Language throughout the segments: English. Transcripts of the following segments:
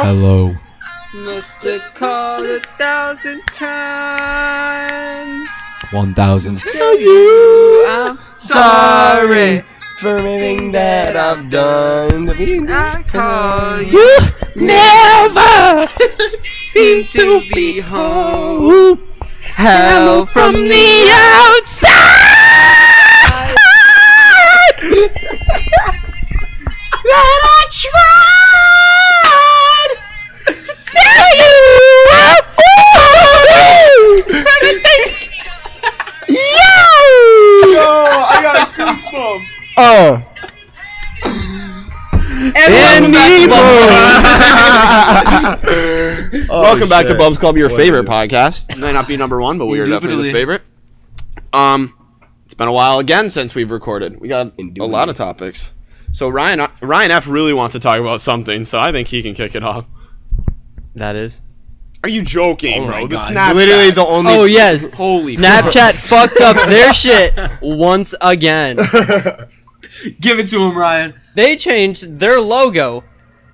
Hello. Must have called 1,000 times. 1,000. Tell you I'm sorry for everything that I've done. I call you. Never Seem to be home. Help from the outside that I tried to tell you. Yo, I got goosebumps. And me, Welcome back to Bubbs Club, your favorite podcast. It might not be number one, but we are definitely the favorite. It's been a while again since we've recorded. We got a lot of topics. So Ryan F really wants to talk about something, so I think he can kick it off. That is. Are you joking, bro? The God. Snapchat. Literally the only. Oh yes. Holy Snapchat fucked up their shit once again. Give it to him, Ryan. They changed their logo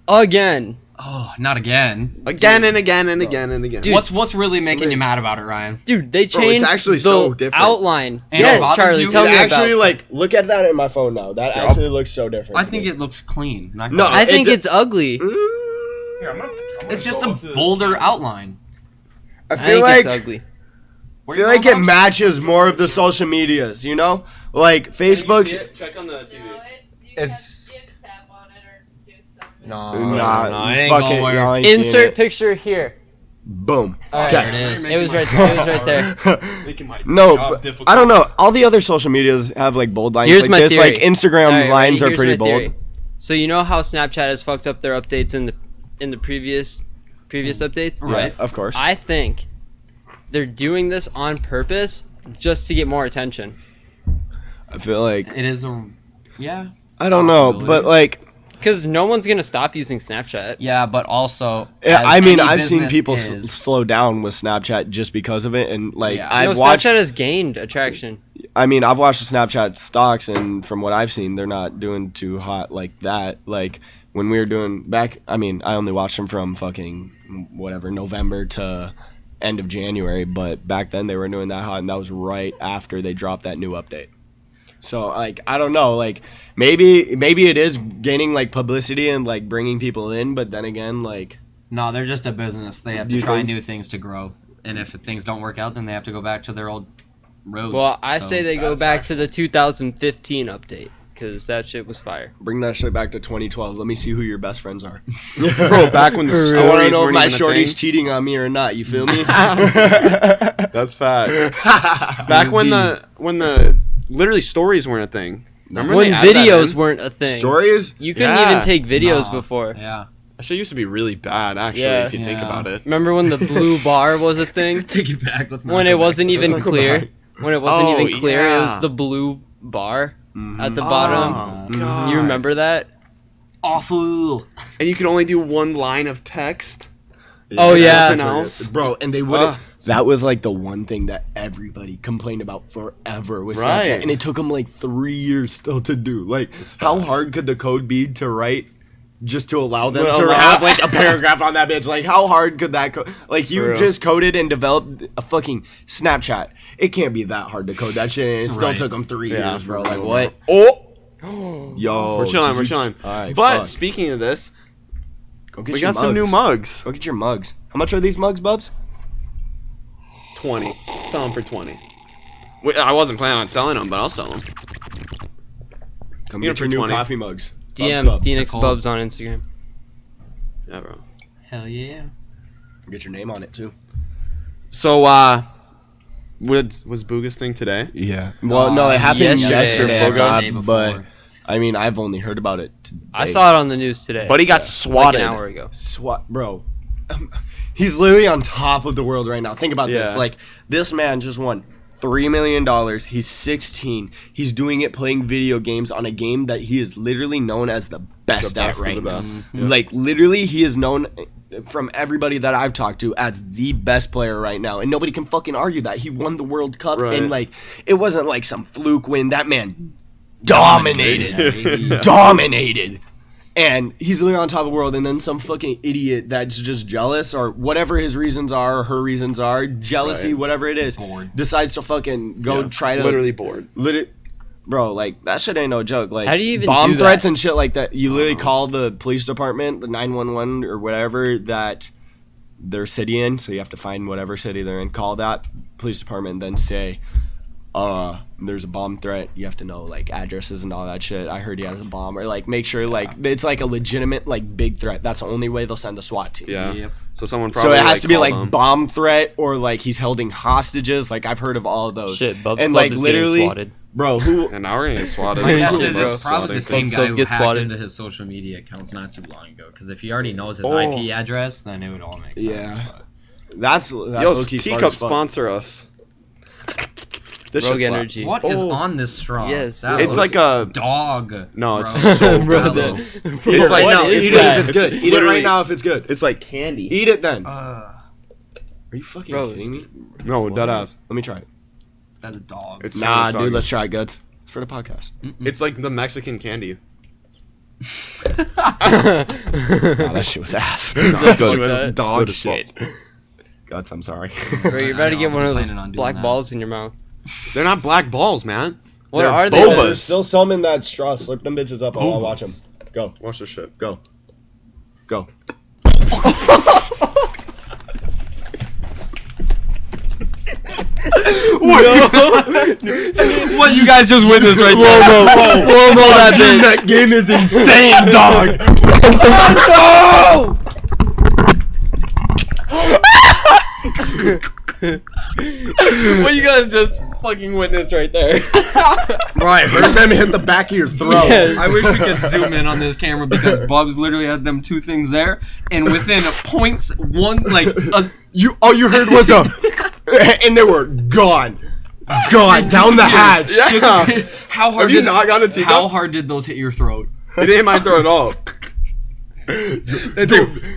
again. Oh, not again. Again and again and again and again. Dude, What's really making you mad about it, Ryan? Dude, they Bro, changed it's actually the so different. outline. And it Yes, bothers Charlie, you? tell me actually, about. like, look at that in my phone now. That actually looks so different. I to think me. it looks clean. Not No, gonna- I think it- it's ugly. it's just a bolder outline. I I feel think like it's ugly. I feel like it matches more of the social medias. You know, like Facebook's. Check on the TV. It's. It's- You have to tap on it or do something. Nah, no, I ain't fuck gonna it. wear- Y'all ain't seen Insert it. picture here. Boom. Alright, There it is. It was right there. It was right there. No, but I don't know. All the other social medias have like bold lines Here's like my this. theory. Like Instagram's Alright, ready? lines are Here's pretty my bold. theory. So you know how Snapchat has fucked up their updates in the previous updates? Right. Yeah, of course. I think they're doing this on purpose just to get more attention. I feel like It is a. Yeah. I don't know, Possibility. but like Because no one's gonna stop using Snapchat. Yeah, but also. yeah, as I mean, any I've seen business people is- slow down with Snapchat just because of it, and like Yeah. I've No, watched. Snapchat has gained attraction. I mean, I've watched the Snapchat stocks, and from what I've seen, they're not doing too hot like that. Like when we were doing back, I mean, I only watched them from fucking whatever November to end of January, but back then they were doing that hot, and that was right after they dropped that new update. So like I don't know, like maybe it is gaining like publicity and like bringing people in, but then again, like No, they're just a business. They have Do to you try think- new things to grow. And if things don't work out, then they have to go back to their old roads. Well, I So- say they go back to the 2015 update because that shit was fire. bring that shit back to 2012. Let me see who your best friends are. Bro, back when the I want to stories know if weren't my even a shorty's thing. cheating on me or not. You feel me? That's facts. Back when the literally stories weren't a thing. Remember When they added that videos in? weren't a thing. Stories? You couldn't Yeah. even take videos Nah. before. Yeah. That shit used to be really bad, actually, Yeah. if you think Yeah. about it. Remember when the blue bar was a thing? Take it back. Let's not When go it back wasn't to even that. clear. When it wasn't Oh, even clear, it was yeah. the blue bar at the Oh, bottom. God. You remember that? Awful. And you could only do one line of text. Oh, yeah. Nothing else. Bro, and they would Ugh. that was like the one thing that everybody complained about forever with Right. Snapchat. And it took them like 3 years still to do. Like, how facts. hard could the code be to write just to allow them Well, to no. have like a paragraph on that bitch? Like, how hard could that code? Like, For you real. just coded and developed a fucking Snapchat. It can't be that hard to code that shit. And it still Right. took them 3 Yeah, years, bro. for Like, real, what? Oh! Yo. We're chilling, did we're you- chilling. All right, But fuck. speaking of this, Go get we your got some new mugs. Go get your mugs. How much are these mugs, Bubbs? 20. Sell them for 20. I wasn't planning on selling them, but I'll sell them. Come Get get them your for new 20. coffee mugs. Bubbs DM Club. Phoenix Cool. Bubbs on Instagram. Yeah, bro. Hell yeah. Get your name on it too. So, was Booga's thing today? Yeah. Well, no, it happened yesterday. yesterday, Booga. I The day thought, but before. I mean, I've only heard about it today. I saw it on the news today. But he got like swatted. an hour ago. SWAT, bro. He's literally on top of the world right now. Think about Yeah. this. Like, this man just won $3 million. He's 16. He's doing it playing video games on a game that he is literally known as the best, The best at of right the now. best. Like, literally, he is known from everybody that I've talked to as the best player right now. And nobody can fucking argue that. He won the World Cup. Right. And, like, it wasn't like some fluke win. That man dominated. Yeah, baby. Dominated. And he's living on top of the world, and then some fucking idiot that's just jealous or whatever his reasons are, or her reasons are, jealousy, Right. whatever it is, Bored. decides to fucking go try to literally bored. Bro, like that shit ain't no joke. Like How do you even bomb do threats that? and shit like that. You literally call the police department, the 911 or whatever that their city in. So you have to find whatever city they're in. Call that police department, and then say, there's a bomb threat. You have to know like addresses and all that shit. I heard he has a bomb, or like make sure like it's like a legitimate like big threat. That's the only way they'll send a SWAT team. Yeah. Yep. So someone So probably it has to be called like them. bomb threat or like he's holding hostages. Like I've heard of all of those. Shit, Bubbs and Club like is literally, getting swatted. bro, who? And now we're gonna get swatted. My guess Cool, is bro. it's probably the same Bubbs guy Club who gets hacked swatted. into his social media accounts not too long ago. Because if he already knows his Oh. IP address, then it would all make sense. Yeah. But That's Yo, low-key smart Teacup as fuck. sponsor us. This Rogue shit slaps. Energy. what is Oh. on this straw? Yes, That It's looks like a. dog. No, bro. it's so Bro, good. that- It's like What no, is Eat eat it that? if it's good. Eat it literally- right now if it's good. It's like candy. Eat it then. Uh, Are you fucking Bro, kidding me? No, dead ass. Let me try it. that's a dog. It's Nah, really dude, soggy. let's try it, good. It's for the podcast. It's like the Mexican candy. Nah, that shit was ass. that good. shit was That. dog Good as fuck. shit. Guts, I'm sorry. Bro, you're about to I get one of wasn't those planning on doing black that. balls in your mouth. They're not black balls, man. What They're are they? boba. then? Still some in that straw. Slip them bitches up. I'll watch them. Go, Watch this shit. go, go. What you guys just witnessed right Slow-mo that bitch. That game is insane, dog. What you guys just fucking witnessed right there? Right, heard them hit the back of your throat. Yes. I wish we could zoom in on this camera because Bubbs literally had them two things there, and within points one like You all you heard was a, and they were gone down the hatch. Yeah. how hard Have you did not gotten a teacup? how hard did those hit your throat? It didn't hit my throat at all. Dude,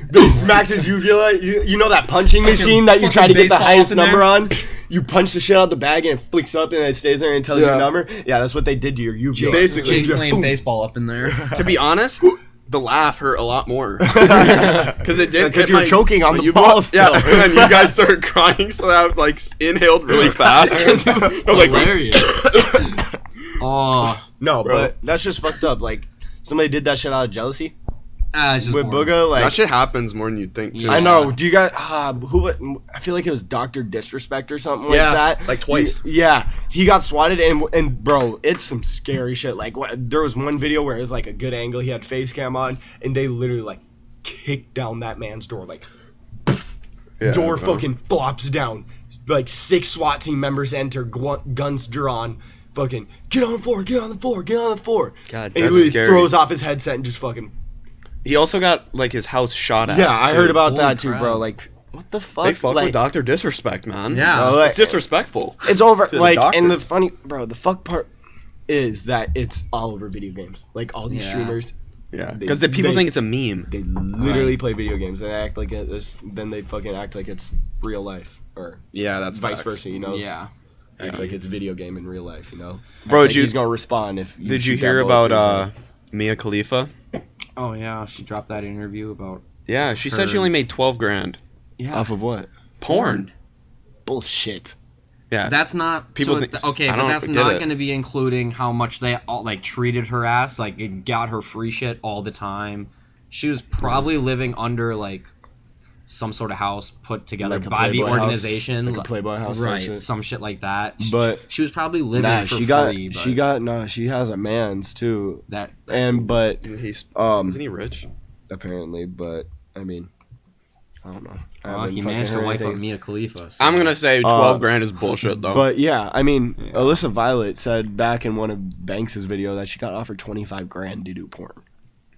they smacked his uvula. You know that punching machine that you try to fucking get the baseball highest up in there? number on? You punch the shit out of the bag and it flicks up and it stays there until your Yeah. number. Yeah, that's what they did to your uvula. Basically. Jake playing baseball up in there. To be honest, the laugh hurt a lot more. Because it did. Because hit you were my- choking on my the uvula. ball still. Yeah, and then you guys started crying, so I like inhaled really fast. So, like, Hilarious. Oh, No, Bro. but that's just fucked up. Like, somebody did that shit out of jealousy it's just with boring. Booga. Like, that shit happens more than you think. Too. Yeah. I know. Do you guys? I feel like it was Doctor Disrespect or something like that. like twice. Yeah, he got swatted and bro, it's some scary shit. Like there was one video where it was like a good angle. He had face cam on, and they literally like kicked down that man's door. Like Yeah, door bro. fucking flops down. Like 6 SWAT team members enter, guns drawn. Fucking get on the floor, get on the floor, get on the floor. God, And he that's literally scary. throws off his headset and just fucking. He also got like his house shot at. Yeah, I too. heard about Holy that too, crap. bro. Like, what the fuck? They fuck like, with Doctor Disrespect, man. Yeah. Bro, like, It's disrespectful. it's over. to the Like, doctor. and the funny, bro, the fuck part is that it's all over video games. Like all these Yeah. streamers, Yeah, They- because the people they- think it's a meme. they literally play video games. They act like it's, then they fucking act like it's real life, or Yeah, that's vice facts. versa. You know, Yeah. act like it's video game in real life. You know, Bro, Act like did you- he's gonna respond if. Did you shoot that hear bullet about through his Mia Khalifa? Oh yeah, she dropped that interview about Yeah, she said she Heard. only made 12 grand. yeah. off of what? Porn. Bullshit. Yeah. That's not People so think- okay, I but don't that's get not it. going to be including how much they all like treated her ass. Like it got her free shit all the time. She was probably living under like some sort of house put together Like a by the Playboy house? organization, Like a Playboy house, that right? shit? Some shit like that. But- she was probably living Nah, for she got free. But she got no. She has a man's too, that. and but He's um isn't he rich? apparently, but I mean, I don't know. I Well, haven't he fucking managed to heard wife up anything. Mia Khalifa. So. I'm gonna say 12 grand is bullshit though. But yeah, I mean, Alyssa Violet said back in one of Banks's video that she got offered 25 grand to do porn.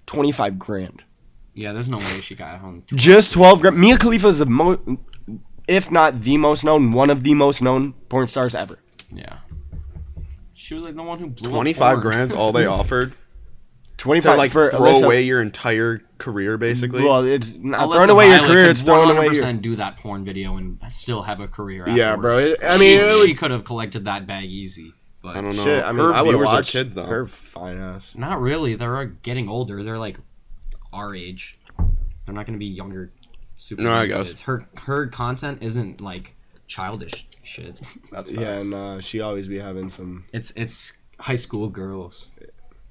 25 grand. Yeah, there's no way she got home. Just 12 grand. Mia Khalifa is the most, if not the most known, one of the most known porn stars ever. Yeah. She was like the one who blew up 25 porn. grand's all they offered 25 to like for throw Alyssa. away your entire career, basically. Well, it's not Alyssa throwing away your Violet career, could it's throwing away your. 100% do that porn video and still have a career. Yeah, bro. afterwards. I mean, it would- she could have collected that bag easy, but I don't know. Shit, I mean, her I would viewers watch are kids though. her fine ass. not really. They're getting older. They're like our age. They're not gonna be younger. Super. No, I young guess. kids. Her content isn't like childish shit. That's Yeah, facts. and she always be having some. It's high school girls.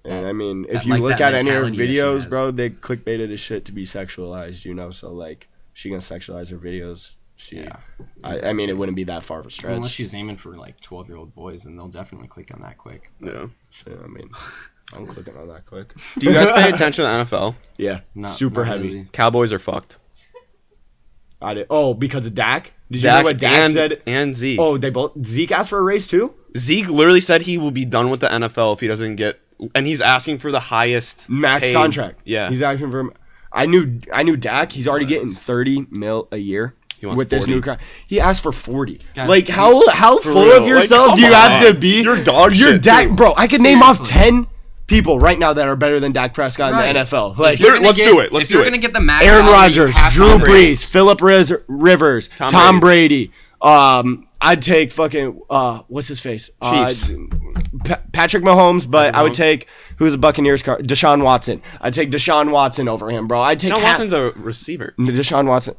And I mean, if that you like look that at any of her mentality that she videos, has. bro, they clickbaited his shit to be sexualized, you know. So like, she gonna sexualize her videos. Yeah. I mean, it wouldn't be that far of a stretch. Unless she's aiming for like 12-year-old boys, then they'll definitely click on that quick. Yeah. Shit, I mean, I'm clicking on that quick. Do you guys pay attention to the NFL? Yeah, Not, super not heavy. really. Cowboys are fucked. I did. Oh, because of Dak. Did you know what Dak said? And Zeke. Oh, they both. Zeke asked for a raise too. Zeke literally said he will be done with the NFL if he doesn't get, and he's asking for the highest Max paid- contract. Yeah. he's asking for. I knew Dak. He's already getting 30 mil a year He wants with this 40. new contract. He asked for 40. Guys, Like how full real. of yourself Like, do you come have to on. be? You're dog You're shit, Dak, too. bro. I could name off Seriously. 10 people right now that are better than Dak Prescott in Right. the NFL. Like If you're gonna let's get- do it. Let's if do you're it. gonna get the max Aaron salary, Rodgers, you have to Drew upgrade. Brees, Philip Rivers, Tom Brady. I'd take fucking what's his face? Chiefs. Patrick Mahomes, but I would take who's the Buccaneers car? Deshaun Watson. I'd take Deshaun Watson over him, bro. I'd take John Watson's a receiver. Deshaun Watson.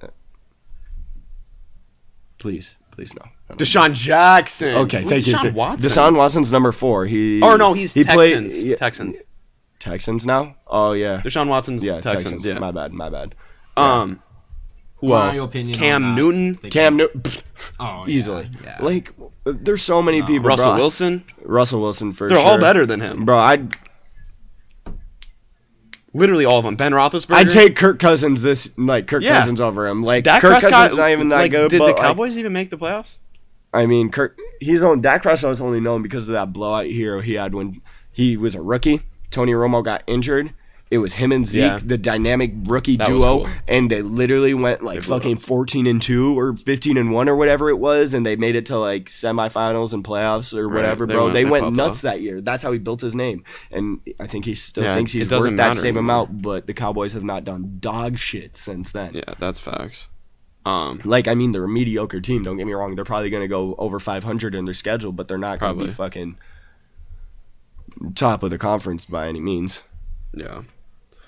Please no. Deshaun Jackson. Okay, Who's thank you. Deshaun Watson. Deshaun Watson's number 4. He. Oh no, he's Texans. Played, yeah, Texans. Texans now. Oh yeah. Deshaun Watson's Yeah, Texans. Yeah. My bad. Who My else? opinion Cam on that. Newton. Cam Newton. Oh, Easily. Yeah. Like, there's so many people. Russell bro. Wilson. Russell Wilson for They're sure. all better than him. Bro, I'd Literally all of them. Ben Roethlisberger. I'd take Kirk Cousins Yeah. Cousins over him. Like Dak Kirk Prescott. Cousins not even that like, good. Did but the like, Cowboys even make the playoffs? I mean, Dak Prescott's only known because of that blowout hero he had when he was a rookie. Tony Romo got injured. It was him and Zeke, Yeah. the dynamic rookie That was duo, cool. and they literally went like blew fucking 14-2 or 15-1 or whatever it was, and they made it to like semifinals and playoffs or Right. whatever, They bro. went- They they went popped nuts off. that year. That's how he built his name, and I think he still Yeah, thinks it he's doesn't worth that matter same anymore. amount. But the Cowboys have not done dog shit since then. Yeah, that's facts. Like, I mean, they're a mediocre team. Don't get me wrong. They're probably going to go over 500 in their schedule, but they're not going to be Probably. fucking top of the conference by any means. Yeah.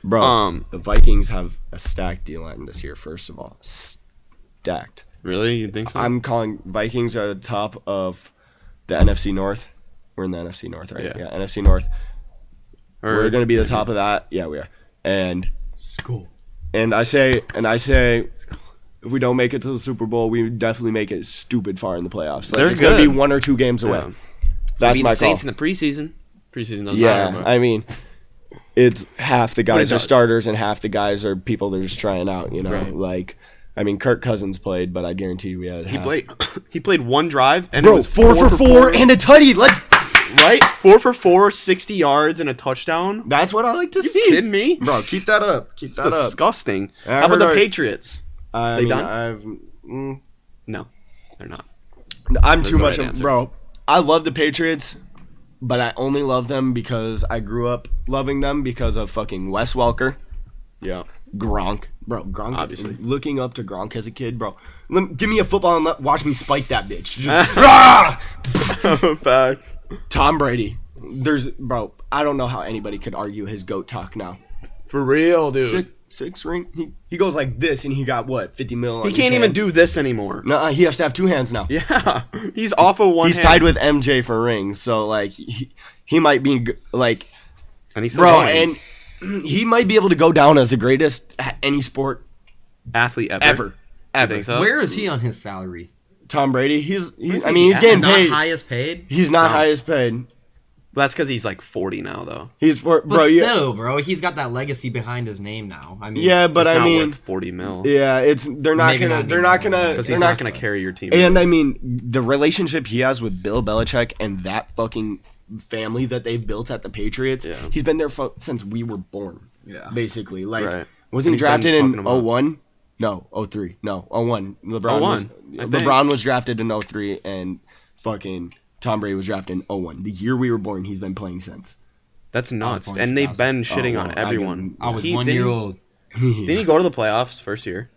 Bro, the Vikings have a stacked D-line this year, first of all. Stacked. Really? You think so? I'm calling Vikings are the top of the NFC North. We're in the NFC North, right? Yeah. NFC North. Or- We're going to be the top of that. Yeah, we are. And School. I say, if we don't make it to the Super Bowl, we definitely make it stupid far in the playoffs. Like, They're it's going to be good. 1 or 2 games away. Yeah. That's beat my the call. Saints in the preseason. Preseason doesn't Yeah, matter. I mean, it's half the it guys are does. starters and half the guys are people they're just trying out. You know, Right. like, I mean, Kirk Cousins played, but I guarantee you we had He half. played. He played one drive and it Bro, was 4 for 4 and a tutty. Let's. right 4 for 4, 60 yards and a touchdown. That's what I like to You see. kidding me? Bro, keep that up. Keep It's that up. disgusting. I How about heard the our- Patriots? I They mean, done? mm, No, they're not. I'm That's too the much right of answer. bro. I love the Patriots, but I only love them because I grew up loving them because of fucking Wes Welker, Yeah. Gronk, bro. Gronk, Obviously. looking up to Gronk as a kid, bro. Give me a football and watch me spike that bitch. Just, rah! Facts. Tom Brady. Bro. I don't know how anybody could argue his goat talk now. For real, dude. Six ring. He goes like this, and he got what 50 mil. He can't even do this anymore. No, he has to have 2 hands now. Yeah, he's off of one. He's hand. tied with MJ for rings, so like he might be like, and he's still bro, going. and he might be able to go down as the greatest at any sport athlete ever. I think so. Where is he on his salary? Tom Brady, he's think he's he- getting Not paid. highest paid. He's not No. highest paid. That's because he's like 40 now, though. He's for But bro. still, bro, he's got that legacy behind his name now. I mean, Yeah, but It's I not mean, worth 40 mil. yeah, they're not Maybe gonna not they're not anymore. gonna Because they're he's not not going to carry your team. And I mean, the relationship he has with Bill Belichick and that fucking family that they've built at the Patriots, Yeah. he's been there since we were born. Yeah. Basically, like, Right. wasn't he And he's been drafted in fucking 'em up. 01? No, 03. No, 01. LeBron 01, I was, think. LeBron was drafted in 03 and fucking Tom Brady was drafted in 01. The year we were born, he's been playing since. That's nuts. born And they've 2000. been shitting Oh, on well, everyone. I was He- 1 didn't year he- old. Didn't he go to the playoffs first year?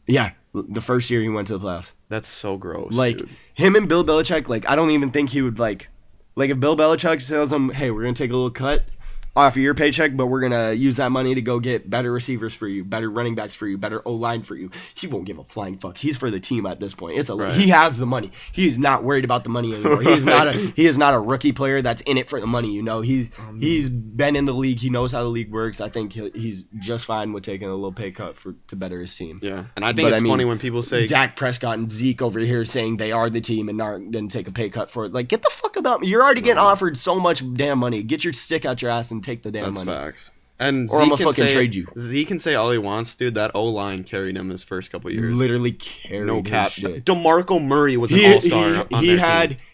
Yeah, the first year he went to the playoffs. That's so gross. Like, dude. him and Bill Belichick, like, I don't even think he would, like if Bill Belichick tells him, hey, we're going to take a little cut, off of your paycheck, but we're gonna use that money to go get better receivers for you, better running backs for you, better O-line for you. He won't give a flying fuck. He's for the team at this point. He has the money. He's not worried about the money anymore. He is not a rookie player that's in it for the money. You know, he's been in the league. He knows how the league works. I think he's just fine with taking a little pay cut to better his team. Yeah, and I think funny when people say Dak Prescott and Zeke over here saying they are the team and didn't take a pay cut for it. Like, get the fuck about me. You're already getting offered so much damn money. Get your stick out your ass and take the damn money. That's facts. And or I'm gonna fucking trade you. Zeke can say all he wants, dude. That O-line carried him his first couple years. Literally carried no cap. Shit. DeMarco Murray was an all-star.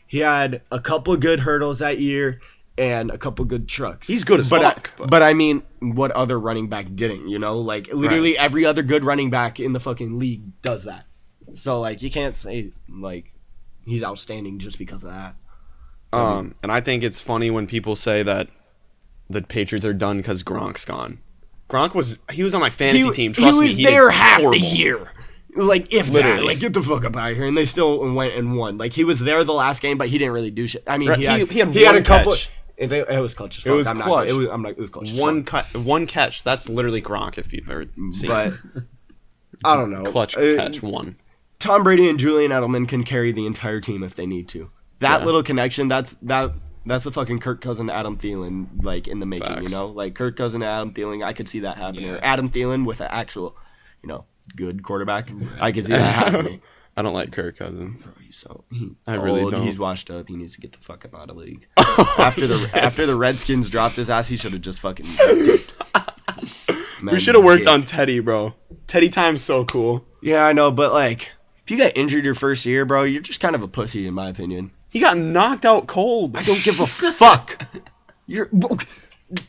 He had a couple good hurdles that year and a couple good trucks. He's good as fuck. But I mean, what other running back didn't? You know, like literally every other good running back in the fucking league does that. So like, you can't say like he's outstanding just because of that. And I think it's funny when people say that the Patriots are done because Gronk's gone. Gronk was on my fantasy team. Trust me, he was there half horrible. the year. Like, if Literally. that, like, get the fuck up out of here. And they still went and won. Like, he was there the last game, but he didn't really do shit. I mean, he had a couple. It was clutch as fuck. It was clutch. It was clutch. One catch. That's literally Gronk if you've ever seen. But I don't know. Clutch catch one. Tom Brady and Julian Edelman can carry the entire team if they need to. That little connection. That's a fucking Kirk Cousin Adam Thielen like in the making. Facts. You know, like Kirk Cousin Adam Thielen. I could see that happening. Or Adam Thielen with an actual, good quarterback. I could see that happening. I don't like Kirk Cousins. I really don't. He's washed up. He needs to get the fuck up out of the league. after the Redskins dropped his ass, he should have just fucking dipped. We should have worked on Teddy, bro. Teddy time's so cool. Yeah, I know, but like, if you got injured your first year, bro, you're just kind of a pussy, in my opinion. He got knocked out cold. I don't give a fuck.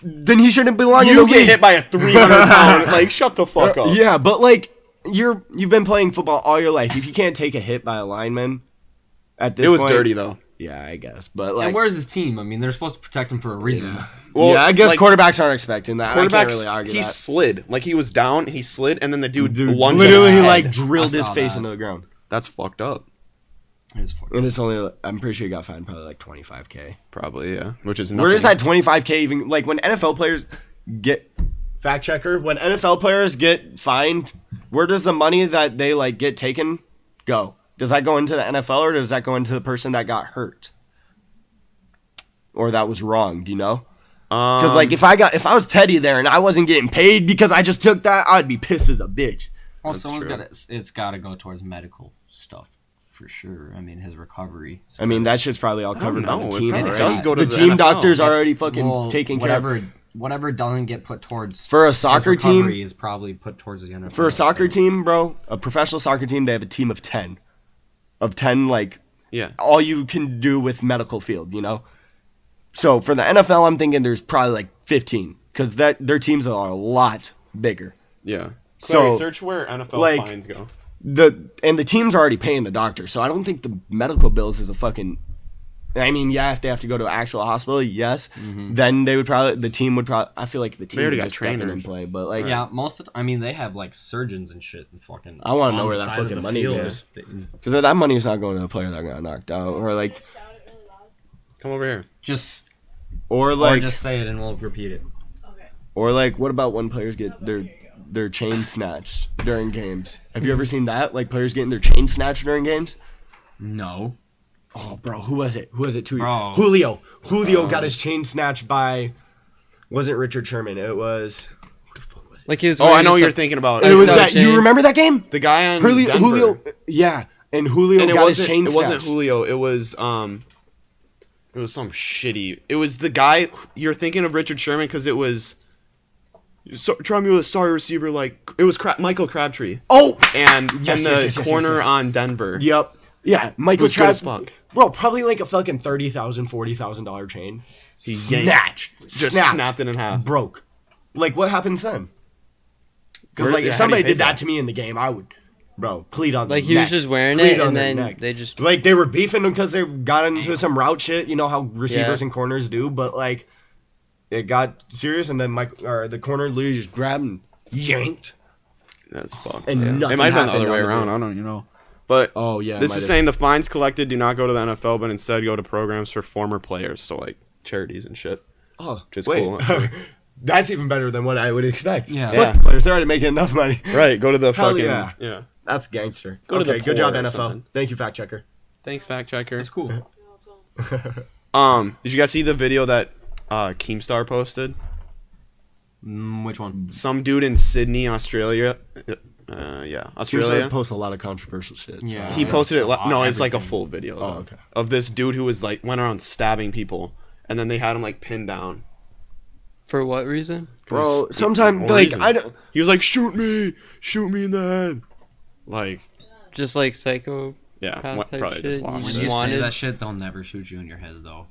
Then he shouldn't belong in the You league. get hit by a 300-pound. Like, shut the fuck up. Yeah, but like, you've been playing football all your life. If you can't take a hit by a lineman, at this It was point, dirty though. Yeah, I guess. But like, and where's his team? I mean, they're supposed to protect him for a reason. Yeah. Well, I guess like, quarterbacks aren't expecting that. I can't Quarterbacks, really argue he that. slid. Like, he was down, he slid, and then the dude lunged literally, at his he like head. drilled I his saw face that. into the ground. That's fucked up. And it's only, I'm pretty sure he got fined probably like $25,000. Probably, yeah. Which is nothing. Where does that $25,000 even, like, when NFL players get, fact checker, when NFL players get fined, where does the money that they like get taken go? Does that go into the NFL or does that go into the person that got hurt? Or that was wrong, do you know? Because like, if I was Teddy there and I wasn't getting paid because I just took that, I'd be pissed as a bitch. Well, it's got to go towards medical stuff for sure. I mean, his recovery. I mean, that shit's probably all covered by know. the It team probably already. does go to the the team NFL. doctors already fucking taking care of. Whatever doesn't get put towards For a his soccer team, recovery is probably put towards the NFL. for a soccer team, bro, a professional soccer team, they have a team of 10. Of 10, like, Yeah. all you can do with medical field, you know? So for the NFL, I'm thinking there's probably like 15 because their teams are a lot bigger. Yeah. So, Clary, search where NFL like, fines go. The team's already paying the doctor, so I don't think the medical bills is a fucking. I mean, yeah, if they have to go to an actual hospital, yes, then the team would probably. I feel like the team already would got just step in and trainers. play, but like, Yeah, I mean, they have like surgeons and shit and fucking. I wanna know on where the that side of fucking the money field. goes. because that money is not going to a player that got knocked out, or like, Shout it really loud. Come over here. Just or like, just say it and we'll repeat it. Okay. or like, what about when players get their chain snatched during games? Have you ever seen that? Like players getting their chain snatched during games? No. Oh, bro, who was it? 2 years? Bro. Julio got his chain snatched by. Wasn't Richard Sherman? It was. What the fuck was it? Like he was. Oh, I wearing know just what you're a- thinking about. It was no that. chain. You remember that game? The guy on Julio, Denver. yeah, and Julio And it got his wasn't, chain it snatched. wasn't Julio. It was some shitty. It was the guy. You're thinking of Richard Sherman because it was. Try me with a sorry receiver like it was Michael Crabtree. Oh, And Yes, the yes, corner yes. on Denver. yep, yeah, Michael Was good as Trapp. fuck. Bro, probably like a fucking $30,000, $40,000 chain. He Snatched, Just snapped, snapped it in half. broke. Like what happens then? Because Where- like yeah, if how do you somebody pay did that that? to me in the game, I would, bro, plead on. Like their he was neck. just wearing Plead it, on and their then neck. they just. Like they were beefing because they got into some route shit. You know how receivers Yeah. and corners do, but like it got serious, and then the corner literally just grabbed and yanked. That's fucked. And Yeah. nothing It might have been the happened other way on the around. field. I don't know. But Oh yeah, this might is have- saying the fines collected do not go to the NFL, but instead go to programs for former players, so like charities and shit. Oh, which is wait. cool. actually. That's even better than what I would expect. Yeah. Football players, they're already making enough money. Right, go to the Hell fucking yeah. That's gangster. Go to the good job, poor or NFL. something. Thank you, fact checker. Thanks, fact checker. That's cool. Did you guys see the video that Keemstar posted? Which one? Some dude in Sydney, Australia. Australia. Posts a lot of controversial shit. So. Yeah. He posted it. No, it's like a everything. full video. Oh, though, okay. Of this dude who was like went around stabbing people, and then they had him like pinned down. For what reason? Bro, sometimes No like reason. I don't. He was like, shoot me in the head. Like, Just like psycho. yeah, Type probably shit. just You When lost just it. you wanted- say that shit, they'll never shoot you in your head, though.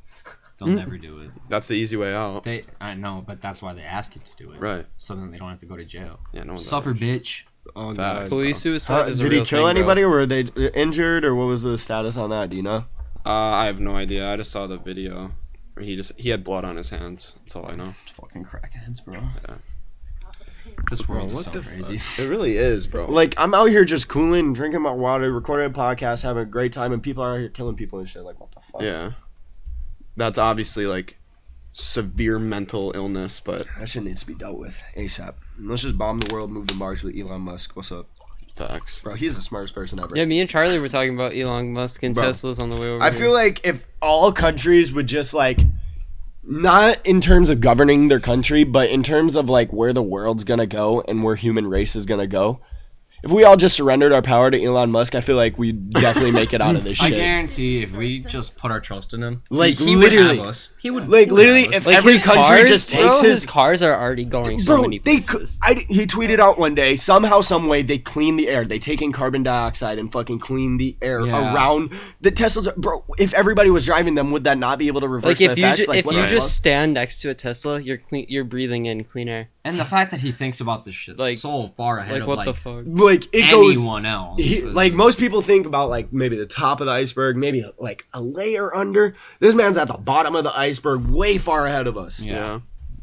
They'll never do it. That's the easy way out. I know, but that's why they ask you to do it. Right. So then they don't have to go to jail. Yeah, no one's Suffer, bitch. Oh, Facts. God. Police suicide is a Did he real kill thing, bro. anybody, or were they injured, or what was the status on that? Do you know? I have no idea. I just saw the video. Where he had blood on his hands. That's all I know. Fucking crackheads, bro. Yeah. This world is what so the crazy. It really is, bro. Like, I'm out here just cooling, drinking my water, recording a podcast, having a great time, and people are out here killing people and shit. Like, what the fuck? Yeah. That's obviously like severe mental illness, but That shit needs to be dealt with ASAP. Let's just bomb the world, move to Mars with Elon Musk. What's up? facts. Bro, he's the smartest person ever. Yeah, me and Charlie were talking about Elon Musk and Bro, Teslas on the way over I here. feel like if all countries would just like, not in terms of governing their country, but in terms of like where the world's gonna go and where human race is gonna go. If we all just surrendered our power to Elon Musk, I feel like we'd definitely make it out of this I shit. guarantee if we just put our trust in him, Like, he literally. would have us. He would Like, literally, have us. if like every his country cars, just takes bro, his cars are already going so Bro, many places. he tweeted out one day, somehow, some way, they clean the air. They take in carbon dioxide and fucking clean the air Yeah. around the Teslas. Bro, if everybody was driving them, would that not be able to reverse Like the if you effects? if what you the just fuck? stand next to a Tesla, you're breathing in clean air. And the fact that he thinks about this shit Like- so far ahead Like of what like the fuck? Like, it goes... anyone else. Like, most people think about, like, maybe the top of the iceberg, maybe, like, a layer under. This man's at the bottom of the iceberg, way far ahead of us. Yeah.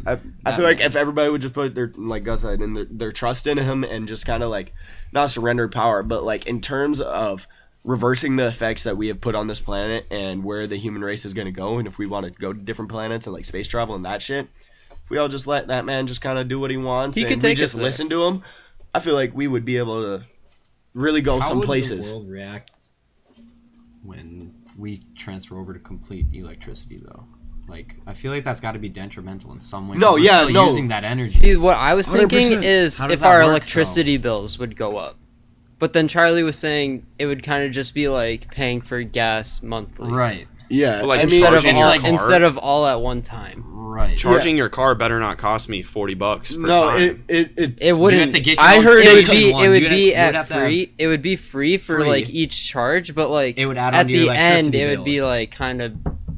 I feel like if everybody would just put their, like Gus said, and their trust in him and just kind of, like, not surrender power, but, like, in terms of reversing the effects that we have put on this planet and where the human race is going to go, and if we want to go to different planets and, like, space travel and that shit, if we all just let that man just kind of do what he wants He and could we take just us there. listen to him, I feel like we would be able to really go How some would places. the world react when we transfer over to complete electricity, though? Like, I feel like that's got to be detrimental in some way. No, 'cause we're yeah, still no. using that energy. See, what I was 100%. thinking is How does if that our work, electricity bills would go up. But then Charlie was saying it would kind of just be like paying for gas monthly. Right. Yeah, But, like, I mean, Instead of Charging all your car? instead of all at one time. Right. Charging your car better not cost me $40 per no, time. It You have wouldn't. to get I your own heard It would station be one. it would You'd be have at to have- free. It would be free for Free. like each charge, but like It would add at on to your the end electricity it would bill. be like kind of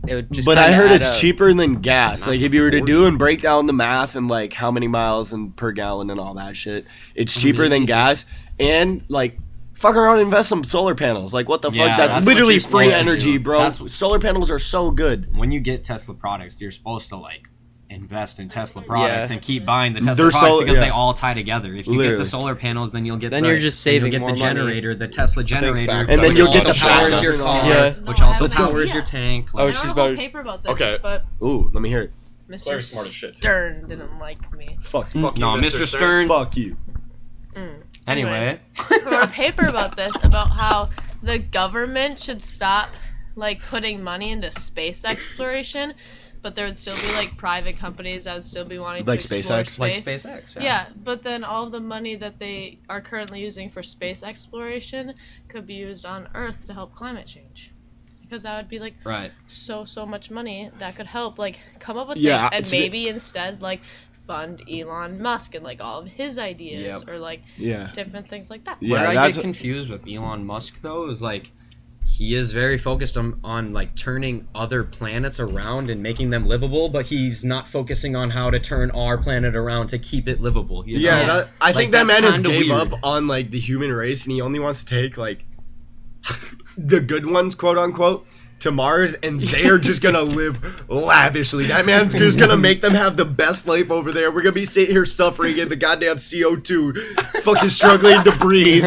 it would just. but I kinda heard add it's up. cheaper than gas. Not Like for if you were to 40. do and break down the math and like how many miles and per gallon and all that shit, it's cheaper than gas. And like, fuck around and invest some solar panels. Like what the Yeah, fuck? That's, that's what literally you're free supposed to energy, do. bro. That's- Solar panels are so good. When you get Tesla products, you're supposed to like invest in Tesla products Yeah. and keep buying the Tesla They're products so- because yeah. they all tie together. If you get Literally. the solar panels, then you'll get Then the, you're just then you'll saving get more the money. generator, the Tesla generator, fact- And then which you'll get also the powers backup your and all car, that. No, which I also have an powers idea. your tank. Oh, I Like, wrote she's a whole about- paper about this, Okay. but Ooh, let me hear it. Mr. Claire's smart as shit, too. Stern didn't like me. Fuck you. Fuck you, no, Mr. Stern. Fuck you. Anyway, I wrote a paper about this, about how the government should stop like putting money into space exploration, but there would still be like private companies that would still be wanting Like to explore SpaceX? like space. SpaceX. Yeah, but then all of the money that they are currently using for space exploration could be used on Earth to help climate change. Because that would be like Right. so much money that could help like come up with Yeah, things and to be- maybe instead like fund Elon Musk and like all of his ideas Yep. or like Yeah. different things like that. Yeah, Where I that's get confused with Elon Musk though is like he is very focused on like turning other planets around and making them livable, but he's not focusing on how to turn our planet around to keep it livable. You Yeah, know? I Like, think that that's man has kinda gave weird. up on like the human race, and he only wants to take like the good ones, quote unquote, to Mars, and they're just gonna live lavishly. That man's just gonna make them have the best life over there. We're gonna be sitting here suffering in the goddamn CO2, fucking struggling to breathe.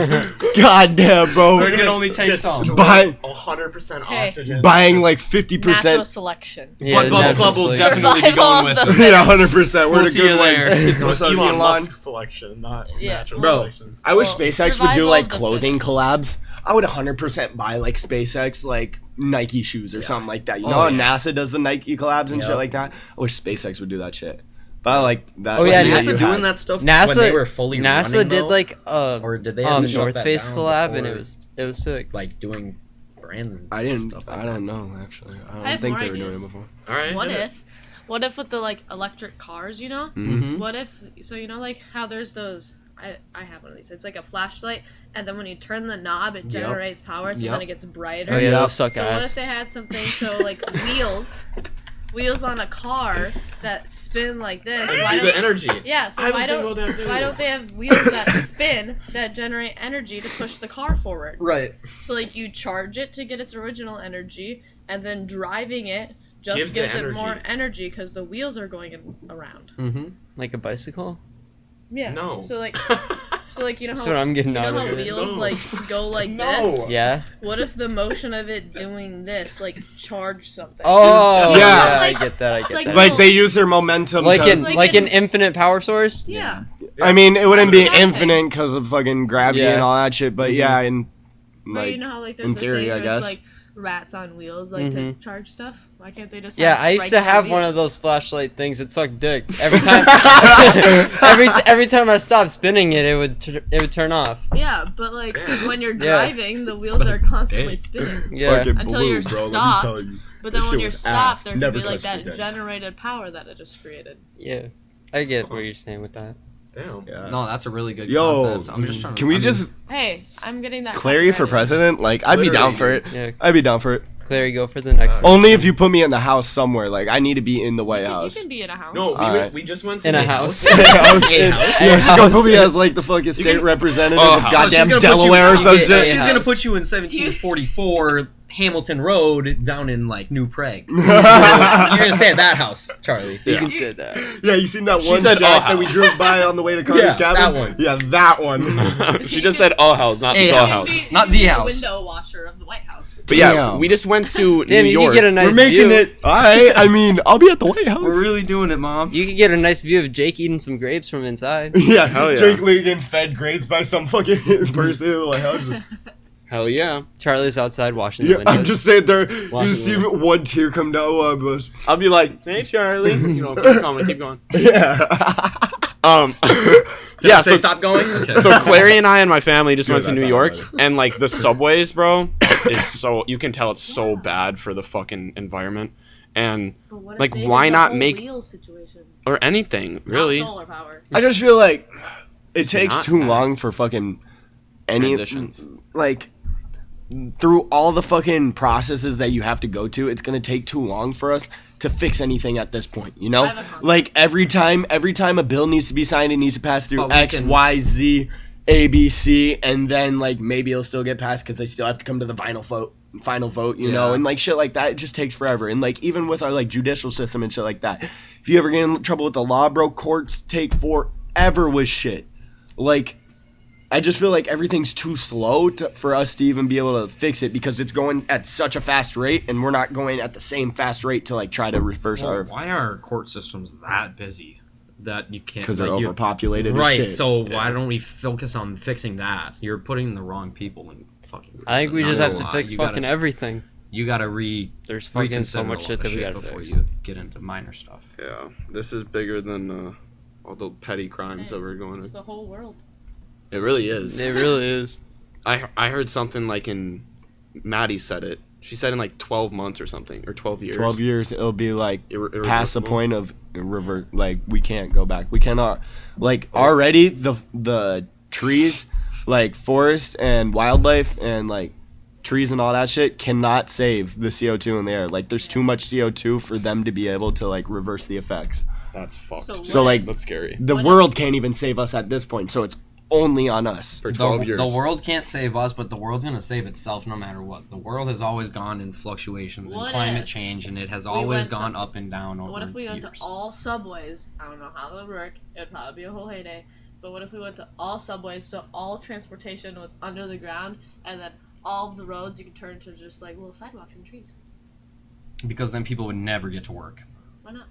Goddamn, bro. We can only take some. Buying 100% Hey. oxygen. buying like Natural 50%. selection. Yeah, But Bubbs Club will naturally. definitely be Survival going of with the it. Yeah, 100%. We're We'll the see good you one. there. What's up, Elon Elon? Musk selection, not Yeah. natural Bro, selection. I wish Well, SpaceX would do survival like of the clothing fittest. collabs. I would 100% buy like SpaceX like Nike shoes or something like that. You Oh, know how yeah. NASA does the Nike collabs and shit Yep. like that? I wish SpaceX would do that shit. But I like that. Oh, yeah, idea Was you NASA had. doing that stuff NASA when they were fully NASA running, did though? like Or did they have to shut North that Face down collab, and before, it was sick. like doing brand I didn't. stuff like I that? don't know actually. I don't I have think more they were doing ideas. it before. All right. What if with the like electric cars, you know? Mm-hmm. What if so you know like how there's those I have one of these. It's like a flashlight and then when you turn the knob it Yep. generates power so Yep. then it gets brighter. Oh yeah, Yep. those suck So what if ass. they had something so like wheels on a car that spin like this? Why Do the don't, energy. yeah, so I was why thinking about that don't too. why don't they have wheels that spin that generate energy to push the car forward? Right. So like you charge it to get its original energy, and then driving it just Gives gives, it it more energy. energy because the wheels are going around. Mm-hmm. Like a bicycle. Yeah. No. So like you know That's how what I'm getting you know out how of it. wheels No. like go like No. this? Yeah. What if the motion of it doing this like charged something? Oh Yeah. I get that. I get Like- that. Like they use their momentum. Like to, an Like like in- an infinite power source. Yeah. I mean, it wouldn't be That's nothing. infinite because of fucking gravity Yeah. and all that shit. But yeah, and But like you know how like there's in the theory, thing I where guess. it's like rats on wheels like to Mhm. charge stuff? Why can't they just Yeah, have I used to regular have one of wheels? those flashlight things. It sucked dick. Every time, every time I stopped spinning it, it would turn off. Yeah, but like Damn. when you're Yeah. driving, the wheels are constantly spinning. Yeah. fucking Until blue, you're bro. Let me stopped. tell you. But then This when shit you're was stopped, ass. there could Never be like touched it that again. generated power that it just created. Yeah, I get what you're saying with that. Damn. Yeah. No, that's a really good Yo, concept. I'm just trying to. Can we I mean, just Hey, I'm getting that. Clary for copyrighted. president? Like, I'd be down for it. Yeah, I'd be down for it. Clary, go for the next one. Only if you put me in the house somewhere. Like, I need to be in the White You House. can be in a house. No, Alright. we just went to In a the house. Yeah, Yeah, she's gonna put me as like the fucking state representative Oh, of how- goddamn she's gonna put you- Delaware or some Yeah, shit. She's house. gonna put you in 1744 Hamilton Road down in like New Prague. You're Yeah, gonna stay at that house, Charlie. You Yeah. can say that. you seen that She one said, shack "Oh, that we house." drove by on the way to Carter's Yeah, cabin? that one. Yeah, that one. She just said a house, not A the house. house. Be- Not be the house. window washer of the White House. But yeah, Damn. we just went to Damn, New you York. could get a nice We're making view. it. Alright, I mean, I'll be at the White House. We're really doing it, Mom. You could get a nice view of Jake eating some grapes from inside. Yeah, Hell yeah. Jake Lee getting fed grades by some fucking person. in the White House. Hell yeah. Charlie's outside washing the Yeah, windows. I'm just saying there. Watching You see the- one tear come down while I was. I'll be like, hey Charlie. You know, keep going, keep going. Yeah. Yeah, Say so stop going. Okay. so Clary and I and my family just Good, went to I New found York, it. and like the subways, bro, is so you can tell it's so bad for the fucking environment, and But what if Like, they did why the not whole make- wheel situation? or anything really. Not solar power. I just feel like it takes not too bad. long for fucking any Transitions. like through all the fucking processes that you have to go to. It's gonna take too long for us to fix anything at this point. You I know, have a concept. like every time a bill needs to be signed, it needs to pass through But we X, can- Y, Z, A, B, C, and then like maybe it'll still get passed because they still have to come to the final vote, you know, Yeah. and like shit like that. It just takes forever. And like even with our like judicial system and shit like that, if you ever get in trouble with the law, bro, courts take forever with shit. Like, I just feel like everything's too slow for us to even be able to fix it because it's going at such a fast rate, and we're not going at the same fast rate to like try to reverse Well, our why are court systems that busy that you can't? because they're like, you- overpopulated. as Right. shit. So why don't we focus on fixing that? You're putting the wrong people in fucking. I think we prison. just Not have to gonna lie. fix You gotta- fucking everything. You gotta There's fucking so reconsider much a lot shit of that we gotta before fix. you get into minor stuff. Yeah, this is bigger than all the petty crimes that we're going It's to. the whole world. It really is. It really is. I heard something like in Maddie said it. She said in like 12 months or something, or 12 years. 12 years, it'll be like Irre- past the irreversible. point of revert. Like we can't go back. We cannot. Like already the trees, like forest and wildlife and like trees and all that shit cannot save the CO2 in the air. Like there's too much CO2 for them to be able to like reverse the effects. That's fucked. So So like That's scary. the What if- world can't even save us at this point. So it's only on us. For 12 years. The world can't save us, but the world's gonna save itself no matter what. The world has always gone in fluctuations and What climate if change, and it has we always went to- gone up and down over What if we went years. to all subways? I don't know how that would work. It would probably be a whole heyday. But what if we went to all subways, so all transportation was under the ground, and then all of the roads you could turn to just like little sidewalks and trees? Because then people would never get to work. Why not?